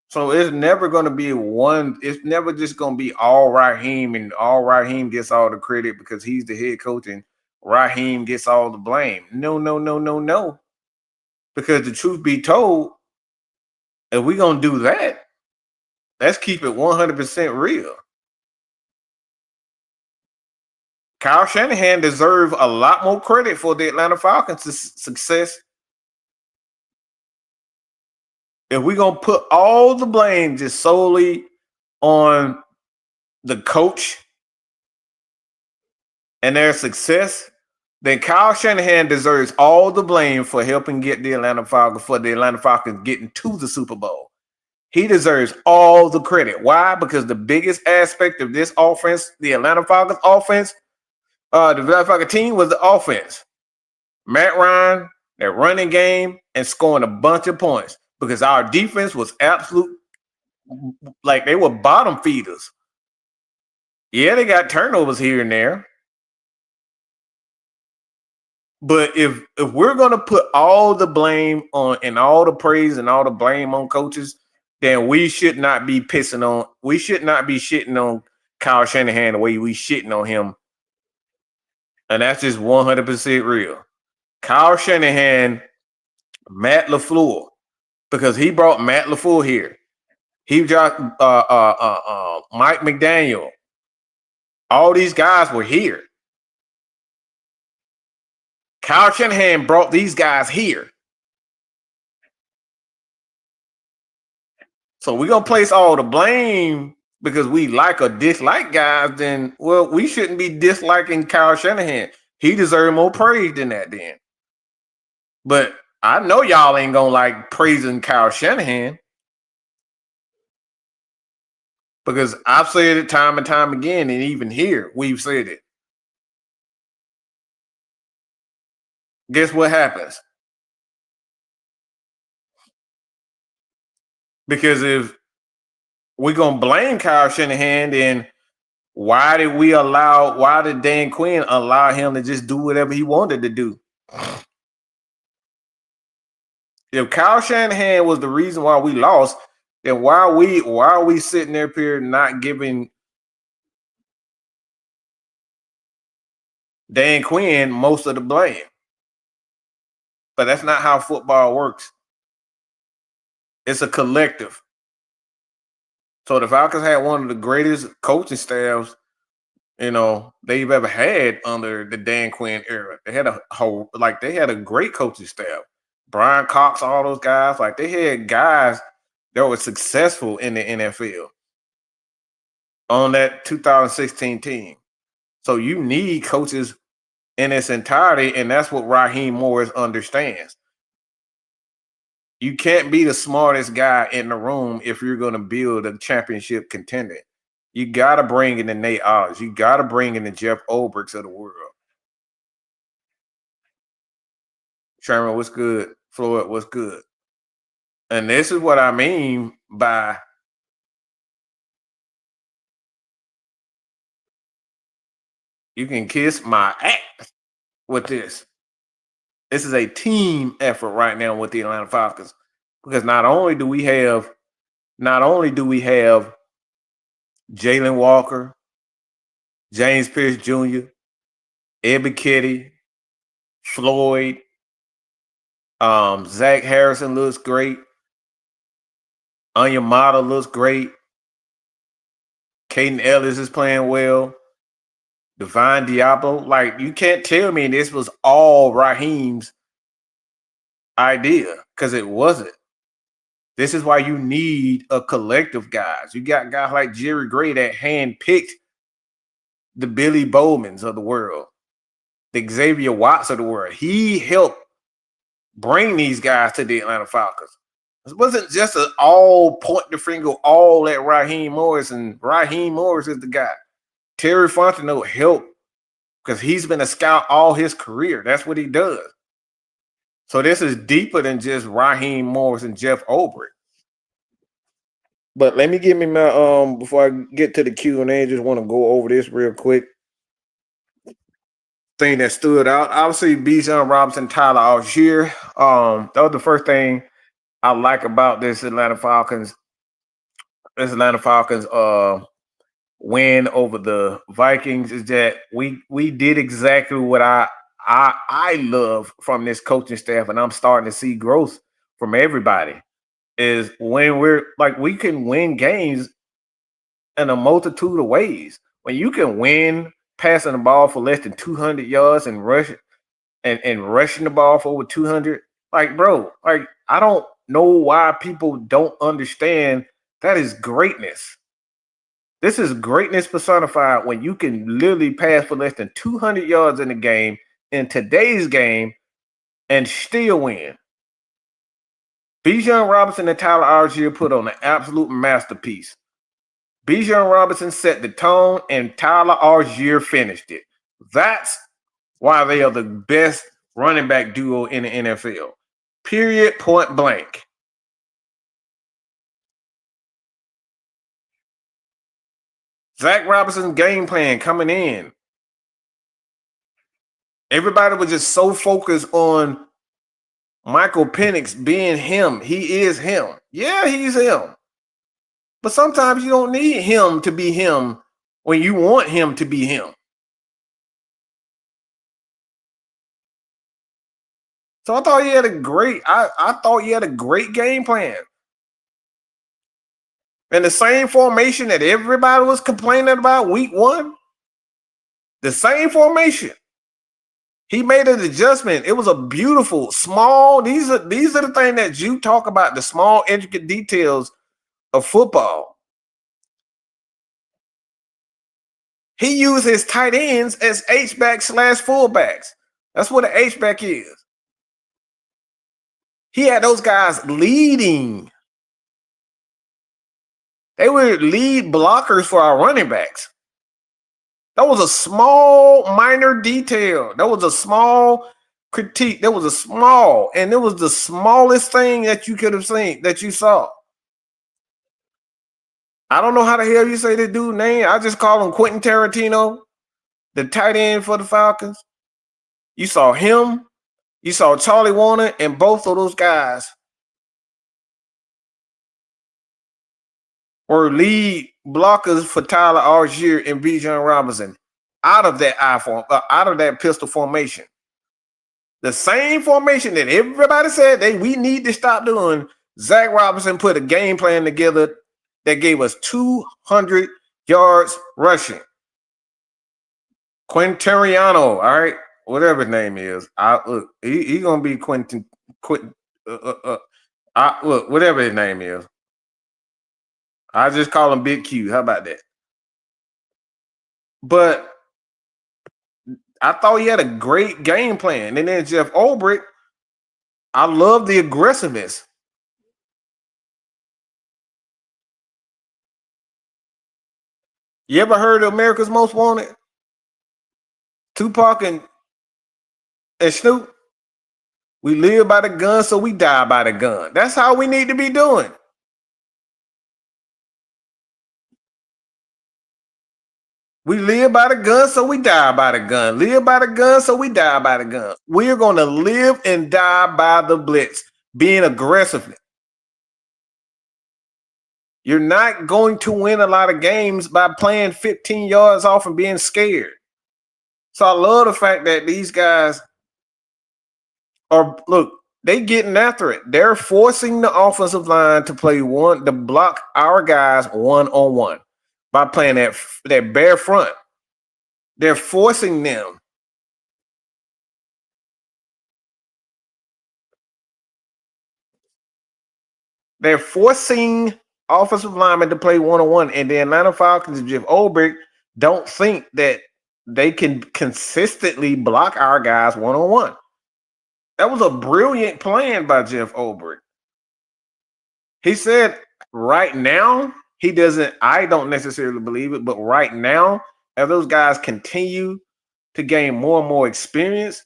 So it's never going to be one. It's never just going to be all Raheem and all Raheem gets all the credit because he's the head coach and Raheem gets all the blame. No, no, no, no, no. Because the truth be told, if we're going to do that, let's keep it 100% real. Kyle Shanahan deserves a lot more credit for the Atlanta Falcons' success. If we're going to put all the blame just solely on the coach and their success, then Kyle Shanahan deserves all the blame for helping get the Atlanta Falcons getting to the Super Bowl. He deserves all the credit. Why? Because the biggest aspect of this offense, the Atlanta Falcons offense, the Atlanta Falcons team was the offense. Matt Ryan, their running game, and scoring a bunch of points because our defense was absolute, like they were bottom feeders. Yeah, they got turnovers here and there. But if we're going to put all the blame on and all the praise and all the blame on coaches, then we should not be shitting on Kyle Shanahan the way we shitting on him. And that's just 100% real. Kyle Shanahan, Matt LaFleur, because he brought Matt LaFleur here. He brought Mike McDaniel. All these guys were here. Kyle Shanahan brought these guys here. So we're going to place all the blame because we like or dislike guys, then, well, we shouldn't be disliking Kyle Shanahan. He deserves more praise than that then. But I know y'all ain't going to like praising Kyle Shanahan because I've said it time and time again, and even here, we've said it. Guess what happens? Because if we're going to blame Kyle Shanahan, then why did Dan Quinn allow him to just do whatever he wanted to do? If Kyle Shanahan was the reason why we lost, then why are we sitting there period not giving Dan Quinn most of the blame? But that's not how football works. It's a collective. So the Falcons had one of the greatest coaching staffs, they've ever had under the Dan Quinn era. They had a great coaching staff. Brian Cox, all those guys, like they had guys that were successful in the NFL on that 2016 team. So you need coaches in its entirety, and that's what Raheem Morris understands. You can't be the smartest guy in the room if you're going to build a championship contender. You got to bring in the Nate Oz. You got to bring in the Jeff Olbrichs of the world. Sherman, what's good? Floyd, what's good? And this is what I mean by you can kiss my ass with this. This is a team effort right now with the Atlanta Falcons because not only do we have Jalen Walker, James Pierce Jr., Ed Kitty, Floyd, Zach Harrison looks great. Onyemata looks great. Caden Ellis is playing well. Divine Diablo. Like, you can't tell me this was all Raheem's idea because it wasn't. This is why you need a collective guys. You got guys like Jerry Gray that handpicked the Billy Bowmans of the world, the Xavier Watts of the world. He helped bring these guys to the Atlanta Falcons. It wasn't just an all point the finger all at Raheem Morris, and Raheem Morris is the guy. Terry Fontenot helped because he's been a scout all his career. That's what he does. So this is deeper than just Raheem Morris and Jeff Ulbrich. But let me give me my before I get to the Q&A, just want to go over this real quick. Thing that stood out, obviously, Bijan Robinson, Tyler Algier. That was the first thing I like about this Atlanta Falcons. This Atlanta Falcons win over the Vikings is that we did exactly what I love from this coaching staff, and I'm starting to see growth from everybody. Is when we're like we can win games in a multitude of ways. When you can win passing the ball for less than 200 yards and rushing the ball for over 200, like bro, like I don't know why people don't understand that is greatness. This is greatness personified when you can literally pass for less than 200 yards in the game in today's game and still win. Bijan Robinson and Tyler Algier put on an absolute masterpiece. Bijan Robinson set the tone and Tyler Algier finished it. That's why they are the best running back duo in the NFL. Period, point blank. Zach Robinson's game plan coming in. Everybody was just so focused on Michael Penix being him. He is him. Yeah, he's him. But sometimes you don't need him to be him when you want him to be him. So I thought he had a great, I thought he had a great game plan. And the same formation that everybody was complaining about week one, the same formation. He made an adjustment. It was a beautiful, small, these are the things that you talk about, the small, intricate details of football. He used his tight ends as H-backs / fullbacks. That's what an H-back is. He had those guys leading. They were lead blockers for our running backs. That was a small, minor detail. That was a small critique. That was a small, and it was the smallest thing that you could have seen, that you saw. I don't know how the hell you say this dude's name. I just call him Quentin Tarantino, the tight end for the Falcons. You saw him. You saw Charlie Warner, and both of those guys were lead blockers for Tyler Algier and Bijan Robinson out of that pistol formation. The same formation that everybody said we need to stop doing. Zach Robinson put a game plan together that gave us 200 yards rushing. Quintariano, all right, whatever his name is. Look, he gonna be Quentin. Look, whatever his name is. I just call him Big Q. How about that? But I thought he had a great game plan. And then Jeff Ulbrich, I love the aggressiveness. You ever heard of America's Most Wanted? Tupac and Snoop? We live by the gun, so we die by the gun. That's how we need to be doing. We live by the gun, so we die by the gun. Live by the gun, so we die by the gun. We're going to live and die by the blitz, being aggressive. You're not going to win a lot of games by playing 15 yards off and being scared. So I love the fact that these guys are, look, they getting after it. They're forcing the offensive line to block our guys one-on-one by playing that bare front. They're forcing them. They're forcing offensive linemen to play one-on-one, and the Atlanta Falcons and Jeff Ulbrich don't think that they can consistently block our guys one-on-one. That was a brilliant plan by Jeff Ulbrich. He said right now, I don't necessarily believe it, but right now, as those guys continue to gain more and more experience,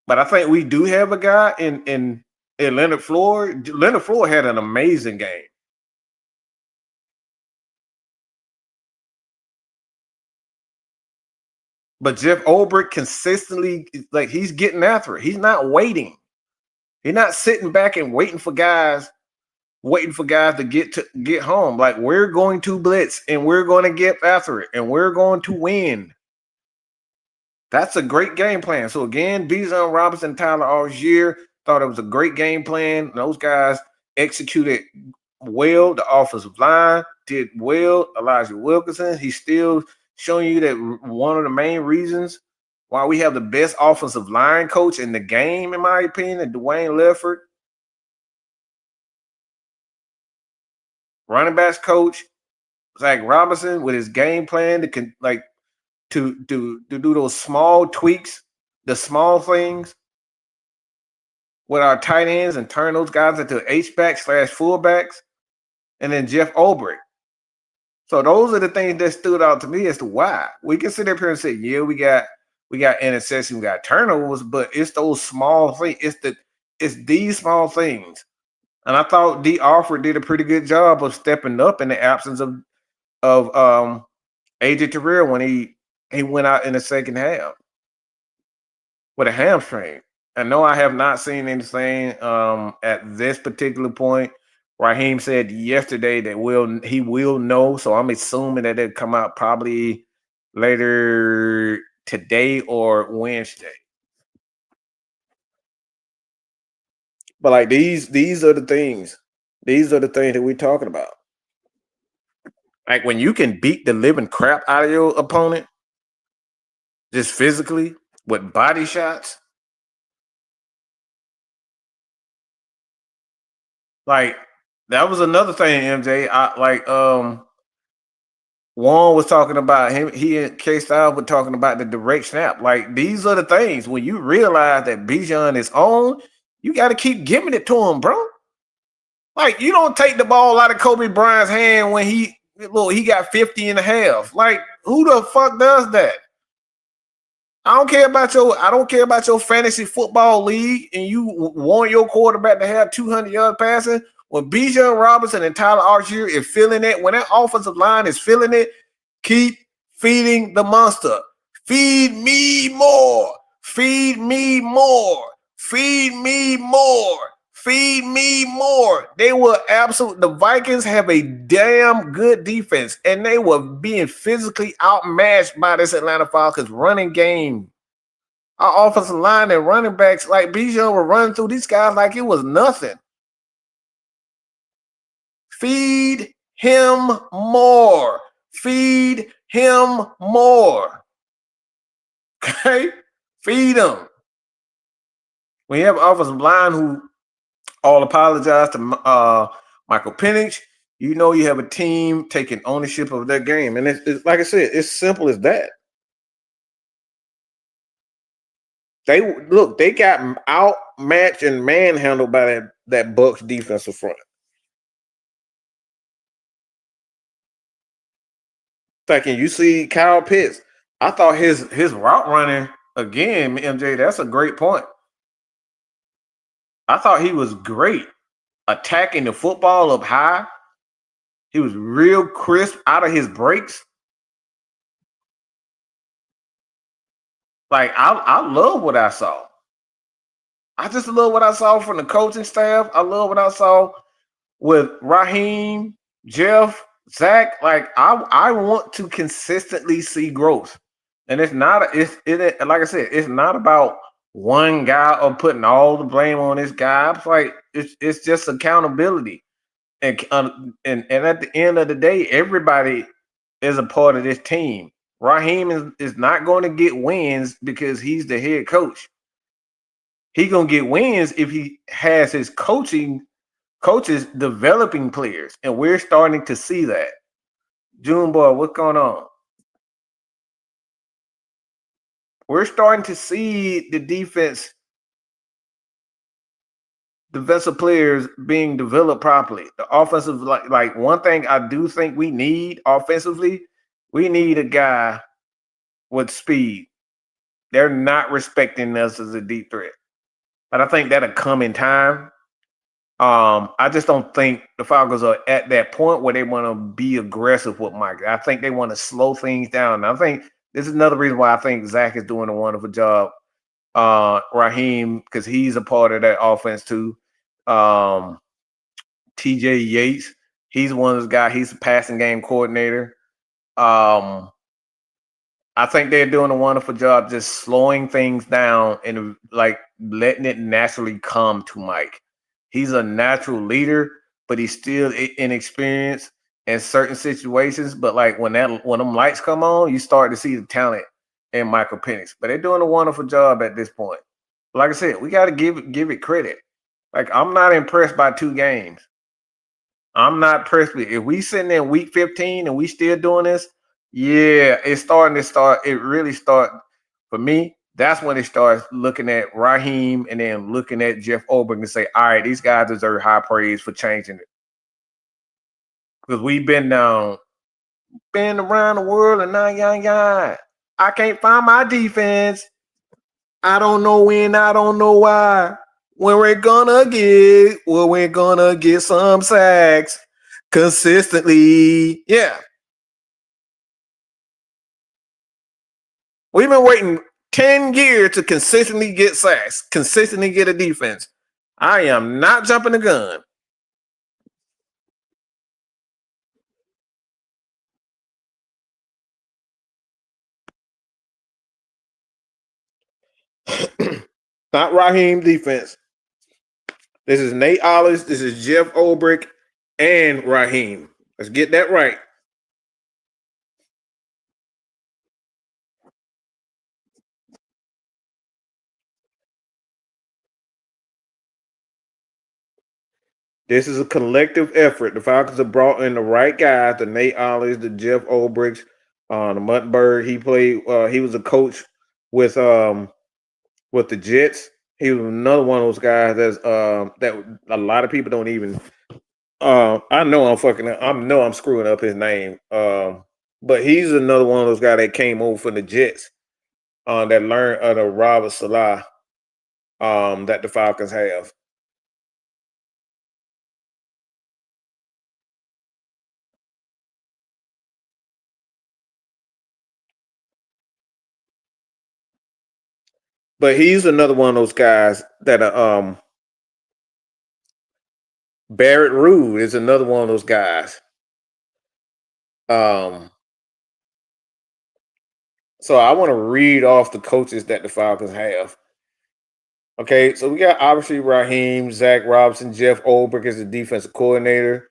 But I think we do have a guy in Leonard Floyd. Leonard Floyd had an amazing game. But Jeff Ulbrich consistently, like, he's getting after it. He's not waiting. He's not sitting back and waiting for guys to get home. Like, we're going to blitz and we're going to get after it and we're going to win. That's a great game plan. So again, Bijan Robinson, Tyler Algier thought it was a great game plan. Those guys executed well. The offensive line did well. Elijah Wilkinson, he's still showing you that one of the main reasons why we have the best offensive line coach in the game, in my opinion, Dwayne Leffert. Running backs coach Zach Robinson with his game plan to do those small tweaks, the small things with our tight ends and turn those guys into H-backs / fullbacks, and then Jeff Ulbrich. So those are the things that stood out to me as to why. We can sit up here and say, yeah, we got interceptions, we got turnovers, but it's those small things. It's these small things. And I thought D. Alford did a pretty good job of stepping up in the absence of AJ Terrell when he went out in the second half with a hamstring. I know I have not seen anything at this particular point. Raheem said yesterday that he will know, so I'm assuming that it'll come out probably later today or Wednesday. But like these are the things. These are the things that we're talking about. Like when you can beat the living crap out of your opponent, just physically with body shots. Like that was another thing, MJ. Juan was talking about him. He and K Style were talking about the direct snap. Like these are the things when you realize that Bijan is on, you got to keep giving it to him, bro. Like you don't take the ball out of Kobe Bryant's hand when he got 50 and a half. Like who the fuck does that? I don't care about your fantasy football league and you want your quarterback to have 200 yards passing. When Bijan Robinson and Tyler Algier is feeling it, when that offensive line is feeling it, keep feeding the monster. Feed me more. Feed me more. Feed me more. Feed me more. The Vikings have a damn good defense, and they were being physically outmatched by this Atlanta Falcons running game. Our offensive line and running backs, like Bijan, were running through these guys like it was nothing. Feed him more. Feed him more. Okay? Feed him. We have an offensive line who all apologize to Michael Penix. You know you have a team taking ownership of their game. And it's like I said, it's simple as that. They got outmatched and manhandled by that Bucks defensive front. Like, and you see Kyle Pitts. I thought his route running again, MJ. That's a great point. I thought he was great attacking the football up high. He was real crisp out of his breaks. Like I love what I saw. I just love what I saw from the coaching staff. I love what I saw with Raheem, Jeff, Zach. Like I want to consistently see growth, and like I said, it's not about one guy or putting all the blame on this guy. It's like it's just accountability, and at the end of the day, everybody is a part of this team. Raheem is not going to get wins because he's the head coach. He's going to get wins if he has his coaches developing players, and we're starting to see that. June boy, what's going on? We're starting to see the defensive players being developed properly. The offensive, like one thing I do think we need offensively, we need a guy with speed. They're not respecting us as a deep threat. But I think that'll come in time. I just don't think the Falcons are at that point where they want to be aggressive with Mike. I think they want to slow things down. And I think this is another reason why I think Zach is doing a wonderful job. Raheem, because he's a part of that offense too. TJ Yates, he's one of those guys. He's a passing game coordinator. Um, I think they're doing a wonderful job just slowing things down and like letting it naturally come to Mike. He's a natural leader, but he's still inexperienced in certain situations. But like when them lights come on, you start to see the talent in Michael Penix. But they're doing a wonderful job at this point. Like I said, we got to give it credit. Like I'm not impressed by 2 games. I'm not impressed with it. If we sitting in week 15 and we still doing this, yeah, it's starting to start. It really start for me. That's when it starts looking at Raheem and then looking at Jeff Olberg and say, all right, these guys deserve high praise for changing it. Because we've been around the world and now, I can't find my defense. I don't know when, I don't know why. When we're gonna get some sacks consistently. Yeah. We've been waiting 10 years to consistently get sacks, consistently get a defense. I am not jumping the gun. Not Raheem defense. This is Nate Ollis. This is Jeff Olbrich and Raheem. Let's get that right. This is a collective effort. The Falcons have brought in the right guys, the Nate Ollis, the Jeff Olbrich, the Muttenberg. He played. He was a coach with the Jets. He was another one of those guys that a lot of people don't even. I know I'm screwing up his name. But he's another one of those guys that came over from the Jets. That learned the Robert Salah. That the Falcons have. But he's another one of those guys that Barrett Rude is another one of those guys. So I want to read off the coaches that the Falcons have. Okay, so we got obviously Raheem, Zach Robinson, Jeff Olbrich as the defensive coordinator.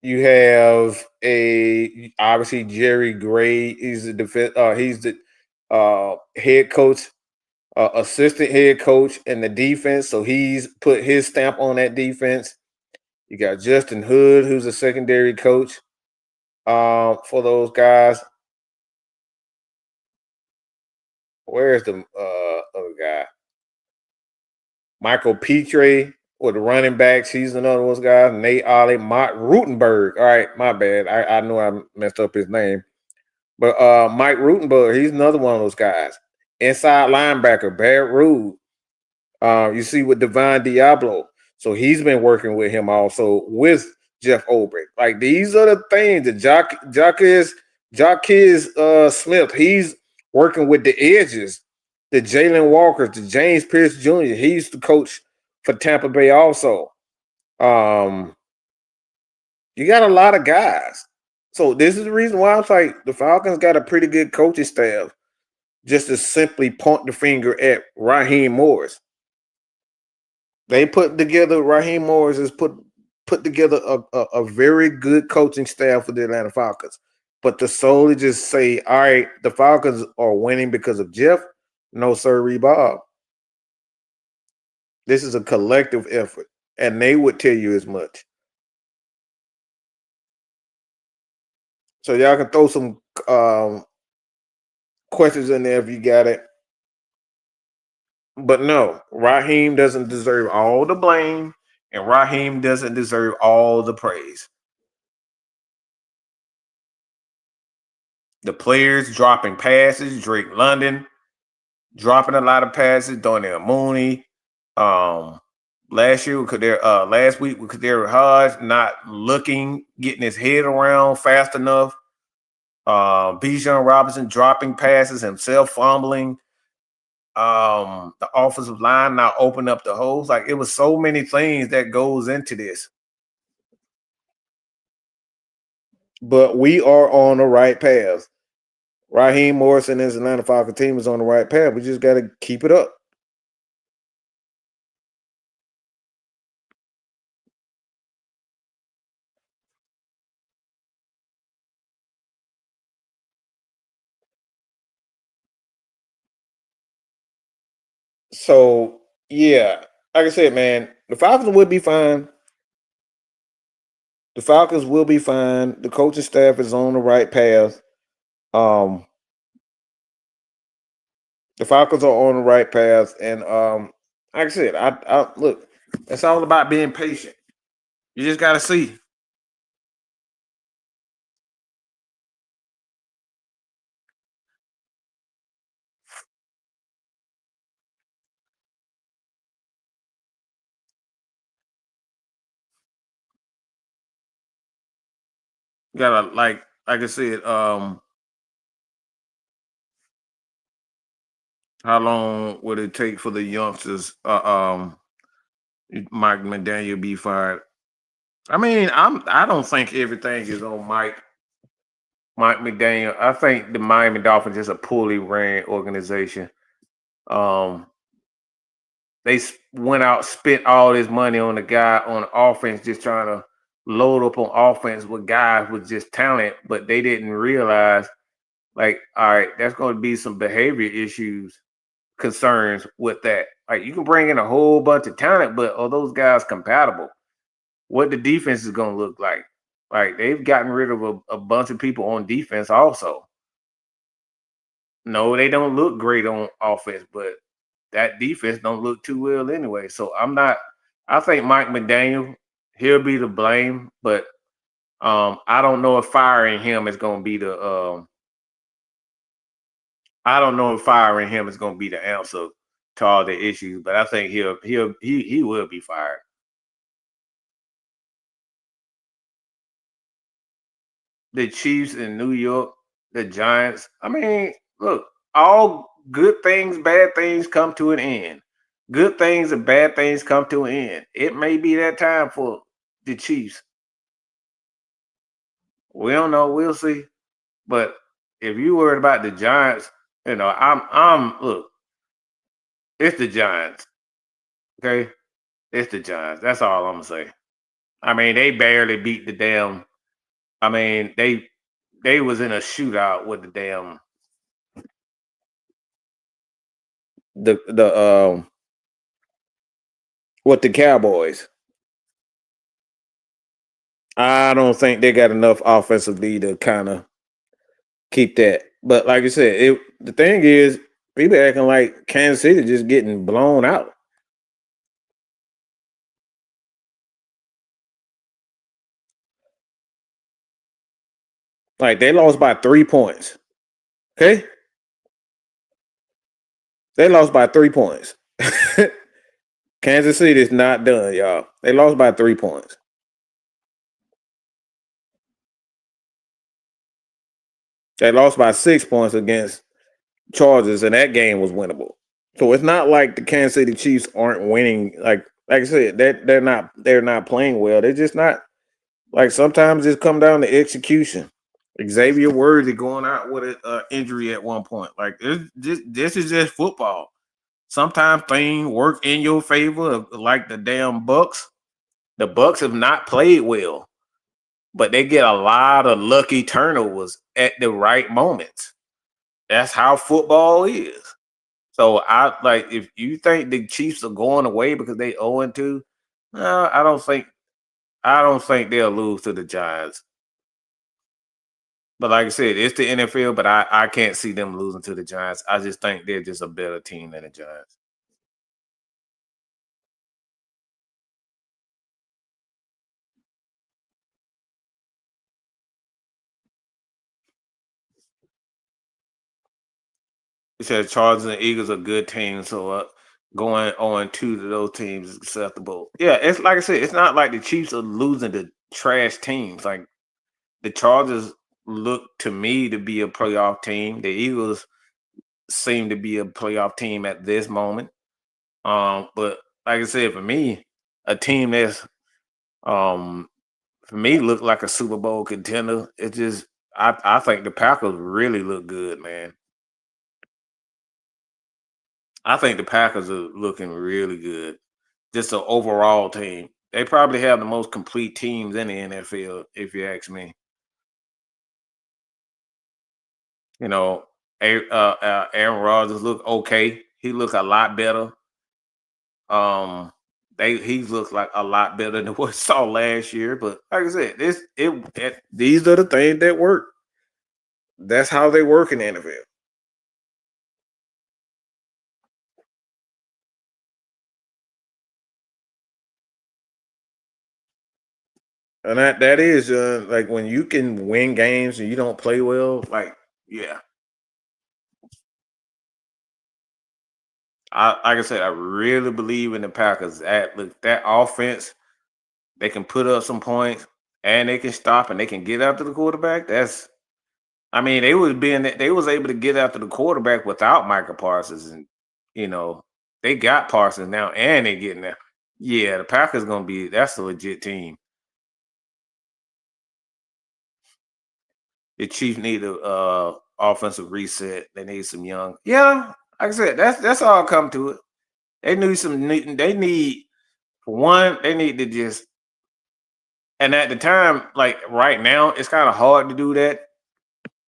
You have obviously Jerry Gray. He's the defense. He's the head coach, assistant head coach in the defense. So he's put his stamp on that defense. You got Justin Hood, who's a secondary coach for those guys. Where's the other guy? Michael Petre with the running backs. He's another one of those guys. Nate Ollie, Mike Rutenberg. All right, my bad. I know I messed up his name. But Mike Rutenberg, he's another one of those guys. Inside linebacker, Barrett Rude. You see with Divine Diablo. So he's been working with him also with Jeff Olbrich. Like these are the things that Jacques Smith, he's working with the edges, the Jalen Walkers, the James Pierce Jr. He used to coach for Tampa Bay also. You got a lot of guys. So this is the reason why I'm like the Falcons got a pretty good coaching staff just to simply point the finger at Raheem Morris. They put together Raheem Morris has put together a very good coaching staff for the Atlanta Falcons. But to solely just say, all right, the Falcons are winning because of Jeff, no sir, Bob. This is a collective effort, and they would tell you as much. So y'all can throw some questions in there if you got it. But no, Raheem doesn't deserve all the blame, and Raheem doesn't deserve all the praise. The players dropping passes, Drake London dropping a lot of passes, Darnell Mooney. Um, last week with Kadir Hodge not getting his head around fast enough. Bijan Robinson dropping passes, himself fumbling. The offensive line not open up the holes. Like it was so many things that goes into this. But we are on the right path. Raheem Morrison and his Atlanta Falcons team is on the right path. We just got to keep it up. So yeah, like I said, man, the Falcons would be fine. The Falcons will be fine. The coaching staff is on the right path. Um, the Falcons are on the right path, and like I said, I look. It's all about being patient. You just got to see. You gotta like I said. How long would it take for the youngsters? Mike McDaniel be fired. I mean, I don't think everything is on Mike McDaniel. I think the Miami Dolphins is a poorly ran organization. Um, they went out, spent all this money on the guy on offense, just trying to load up on offense with guys with just talent, but they didn't realize, like, all right, that's going to be some behavior issues, concerns with that. Like, you can bring in a whole bunch of talent, but are those guys compatible? What the defense is going to look like? Like, they've gotten rid of a bunch of people on defense also. No, they don't look great on offense, but that defense don't look too well anyway. So I'm not. I think Mike McDaniel, he'll be to blame, but I don't know if firing him is going to be the. I don't know if firing him is going to be the answer to all the issues, but I think he will be fired. The Chiefs in New York, the Giants. I mean, look, all good things, bad things come to an end. Good things and bad things come to an end. It may be that time for the Chiefs. We don't know. We'll see. But if you worried about the Giants, I'm look, it's the Giants. Okay? It's the Giants. That's all I'm gonna say. I mean, they barely beat the damn. I mean, they was in a shootout with the damn the with the Cowboys. I don't think they got enough offensively to kind of keep that. But like I said, the thing is, people acting like Kansas City just getting blown out. Like they lost by 3 points. Okay, they lost by 3 points. Kansas City is not done, y'all. They lost by 3 points. They lost by 6 points against Chargers, and that game was winnable. So it's not like the Kansas City Chiefs aren't winning. Like I said, they're not playing well. They're just not like sometimes it's come down to execution. Xavier Worthy going out with an injury at one point. Like this is just football. Sometimes things work in your favor, like the damn Bucks. The Bucks have not played well, but they get a lot of lucky turnovers at the right moments. That's how football is. So I like if you think the Chiefs are going away because they 0-2, no, I don't think they'll lose to the Giants. But like I said, it's the NFL, but I can't see them losing to the Giants. I just think they're just a better team than the Giants. It said Chargers and Eagles are good teams, so going on two to those teams is acceptable. Yeah, it's like I said, it's not like the Chiefs are losing to trash teams. Like the Chargers look to me to be a playoff team. The Eagles seem to be a playoff team at this moment. But like I said, for me, a team that's um for me look like a Super Bowl contender. It just I think the Packers really look good, man. I think the Packers are looking really good. Just an overall team. They probably have the most complete teams in the NFL, if you ask me. You know, Aaron Rodgers look okay. He look a lot better. Um, he looks like a lot better than what we saw last year. But like I said, these are the things that work. That's how they work in the NFL. And that is like when you can win games and you don't play well, like yeah. Like I said, I really believe in the Packers. That offense, they can put up some points and they can stop and they can get after the quarterback. That's I mean, they was able to get after the quarterback without Michael Parsons, and you know they got Parsons now and they getting there. Yeah, the Packers gonna be that's a legit team. The Chiefs need a offensive reset. They need some young. Yeah, like I said, that's all come to it. They need They need for one. They need to just and at the time, like right now, it's kind of hard to do that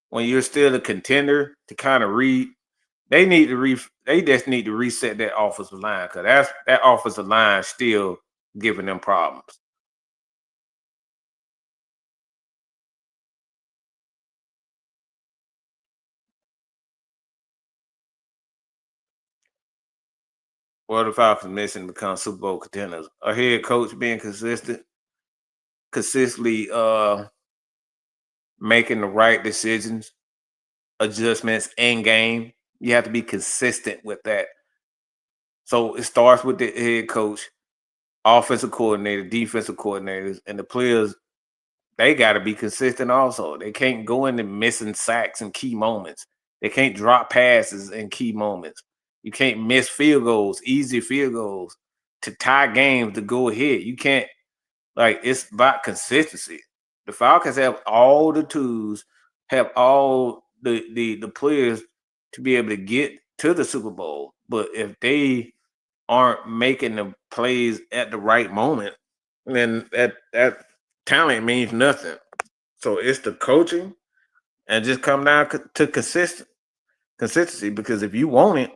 when you're still a contender to kind of read. They need to They just need to reset that offensive line because that offensive line still giving them problems. What the Falcons missing to become Super Bowl contenders? A head coach being consistently making the right decisions, adjustments in game. You have to be consistent with that. So it starts with the head coach, offensive coordinator, defensive coordinators, and the players. They got to be consistent also. They can't go into missing sacks in key moments. They can't drop passes in key moments. You can't miss field goals, easy field goals to tie games to go ahead. You can't like it's about consistency. The Falcons have all the tools, have all the players to be able to get to the Super Bowl. But if they aren't making the plays at the right moment, then that talent means nothing. So it's the coaching and just come down to consistency. Because if you want it,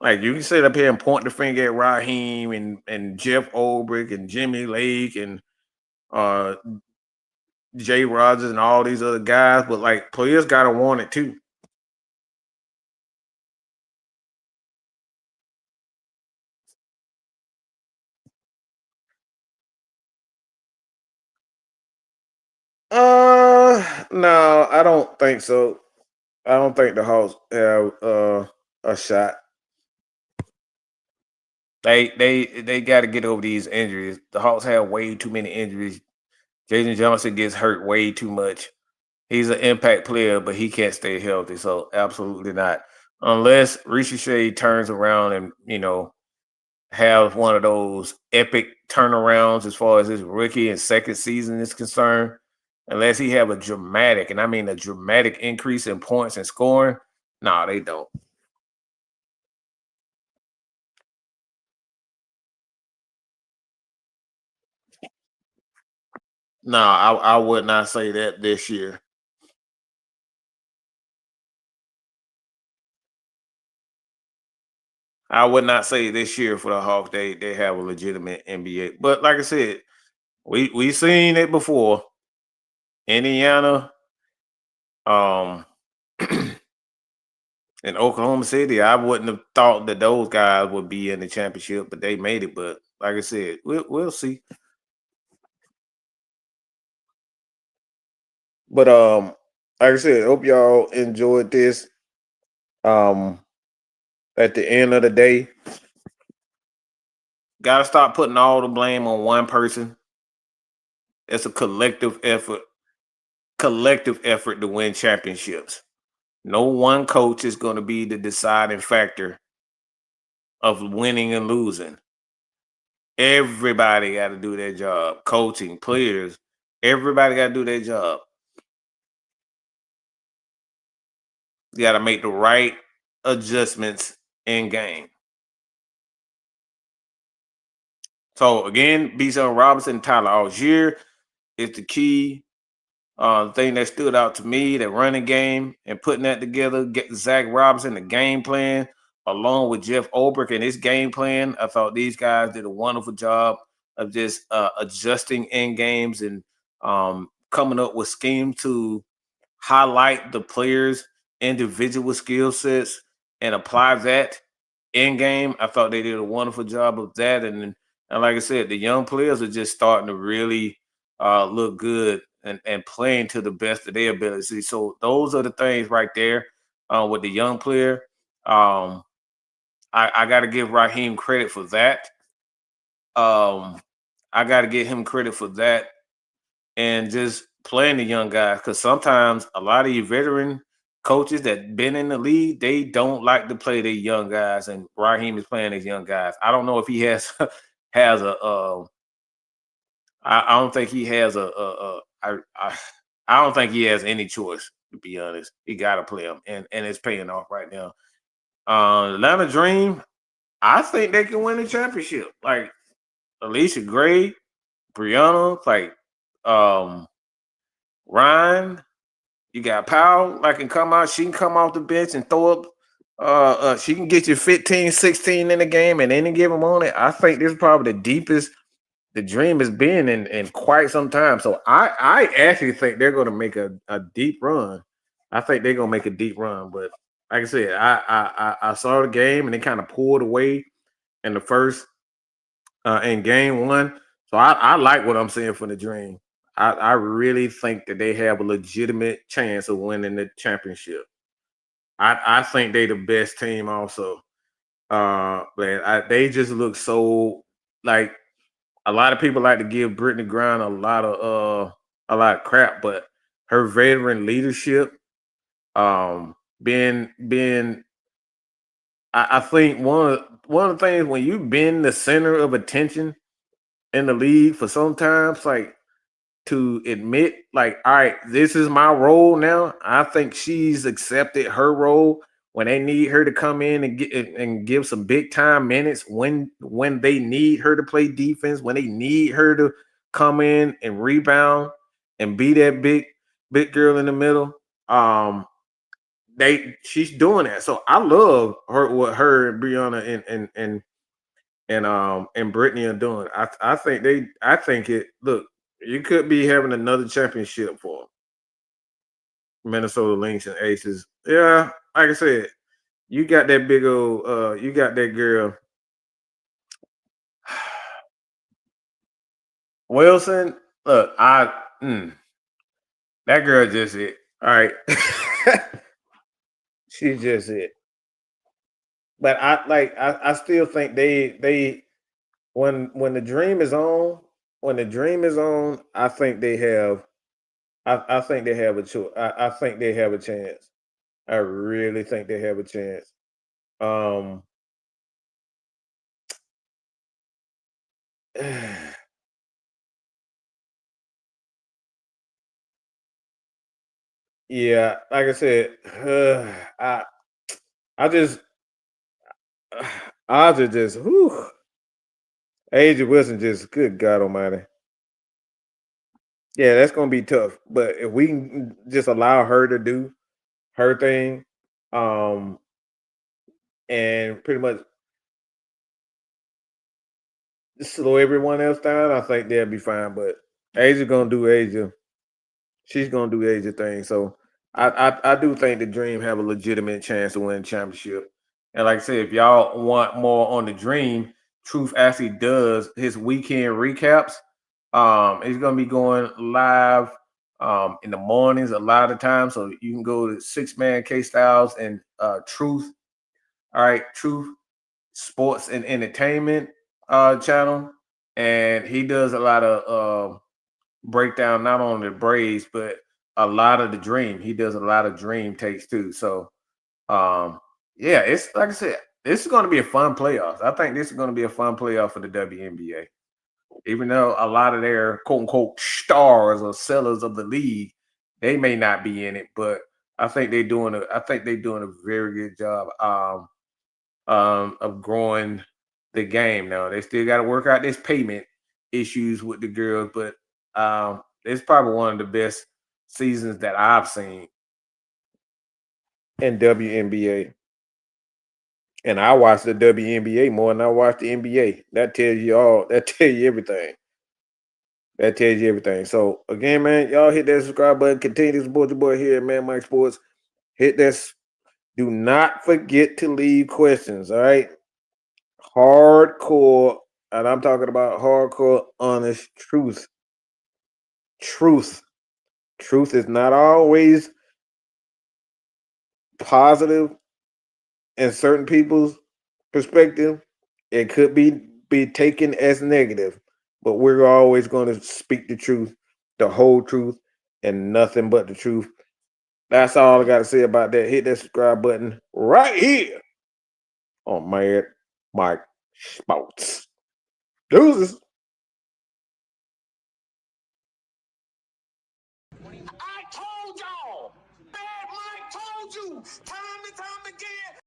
like you can sit up here and point the finger at Raheem and Jeff Ulbrich and Jimmy Lake and uh Jay Rogers and all these other guys, but like players gotta want it too. No, I don't think so. I don't think the Hawks have a shot. They got to get over these injuries. The Hawks have way too many injuries. Jaden Johnson gets hurt way too much. He's an impact player, but he can't stay healthy. So absolutely not. Unless Ricochet turns around and have one of those epic turnarounds as far as his rookie and second season is concerned. Unless he have a dramatic, and I mean a dramatic increase in points and scoring. No, they don't. No, I would not say that this year. I would not say this year for the Hawks they have a legitimate NBA. But like I said, we seen it before. Indiana, um, in Oklahoma City, I wouldn't have thought that those guys would be in the championship, but they made it. But like I said, we'll see. But like I said, hope y'all enjoyed this. At the end of the day, gotta stop putting all the blame on one person. It's a collective effort. Collective effort to win championships. No one coach is going to be the deciding factor of winning and losing. Everybody got to do their job. Coaching, players, everybody got to do their job. You got to make the right adjustments in game. So again, Bijan Robinson, Tyler Algier is the key thing that stood out to me. That running game and putting that together. Get Zach Robinson, the game plan, along with Jeff Ulbrich and his game plan. I thought these guys did a wonderful job of just adjusting in games and coming up with schemes to highlight the players' individual skill sets and apply that in game. I thought they did a wonderful job of that. And like I said, the young players are just starting to really look good and playing to the best of their ability. So those are the things right there with the young player. I got to give Raheem credit for that. I got to give him credit for that and just playing the young guys, because sometimes a lot of you veteran coaches that been in the league, they don't like to play the young guys, and Raheem is playing these young guys. I don't know if he has I don't think he has I don't think he has any choice, to be honest. He got to play them, and it's paying off right now. Atlanta Dream, I think they can win the championship. Like Alicia Gray, Brianna, like Ryan, you got Powell, like can come out. She can come off the bench and throw up. She can get you 15, 16 in the game and any given moment. I think this is probably the deepest the Dream has been in quite some time. So I actually think they're going to make a deep run. I think they're going to make a deep run. But like I said, I saw the game and they kind of pulled away in the first in game one. So I like what I'm seeing from the Dream. I really think that they have a legitimate chance of winning the championship. I think they the best team also. But they just look so like a lot of people like to give Brittany Griner a lot of crap, but her veteran leadership, being I think one of the things when you've been the center of attention in the league for sometimes, like to admit, like, all right, this is my role now. I think she's accepted her role when they need her to come in and get and give some big time minutes when they need her to play defense, when they need her to come in and rebound and be that big girl in the middle. She's doing that. So I love what her and Brianna and Brittany are doing. I think it look, you could be having another championship for Minnesota Lynx and Aces. Yeah, like I said, you got that big old you got that girl Wilson. Look, that girl just it. All right. She's just it. But I still think they when the dream is on, I think they have I think they have a choice. I think they have a chance. I really think they have a chance. Um yeah, like I said, I just odds are just whew. Asia Wilson just good God Almighty. Yeah, that's gonna be tough. But if we can just allow her to do her thing, um, and pretty much slow everyone else down, I think they'll be fine. But Asia gonna do Asia. She's gonna do Asia thing. So I do think the Dream have a legitimate chance to win the championship. And like I said, if y'all want more on the Dream, Truth actually does his weekend recaps. He's gonna be going live in the mornings a lot of times. So you can go to 6 Man K Styles and Truth. All right, Truth Sports and Entertainment channel, and he does a lot of breakdown, not only the Braves but a lot of the Dream. He does a lot of Dream takes too. So yeah, it's like I said, this is going to be a fun playoffs. I think this is going to be a fun playoff for the WNBA. Even though a lot of their quote unquote stars or sellers of the league, they may not be in it, but I think they're doing a very good job of growing the game. Now they still got to work out this payment issues with the girls, but it's probably one of the best seasons that I've seen in WNBA. And I watch the WNBA more than I watch the NBA. That tells you all. That tells you everything. That tells you everything. So again, man, y'all hit that subscribe button. Continue to support your boy here at Man Mike Sports. Hit this. Do not forget to leave questions. All right. Hardcore, and I'm talking about hardcore, honest truth. Truth. Truth is not always positive in certain people's perspective. It could be taken as negative, but we're always going to speak the truth, the whole truth, and nothing but the truth. That's all I got to say about that. Hit that subscribe button right here on Mad Mike Sports. Deuces. I told y'all. Bad Mike told you time and time again.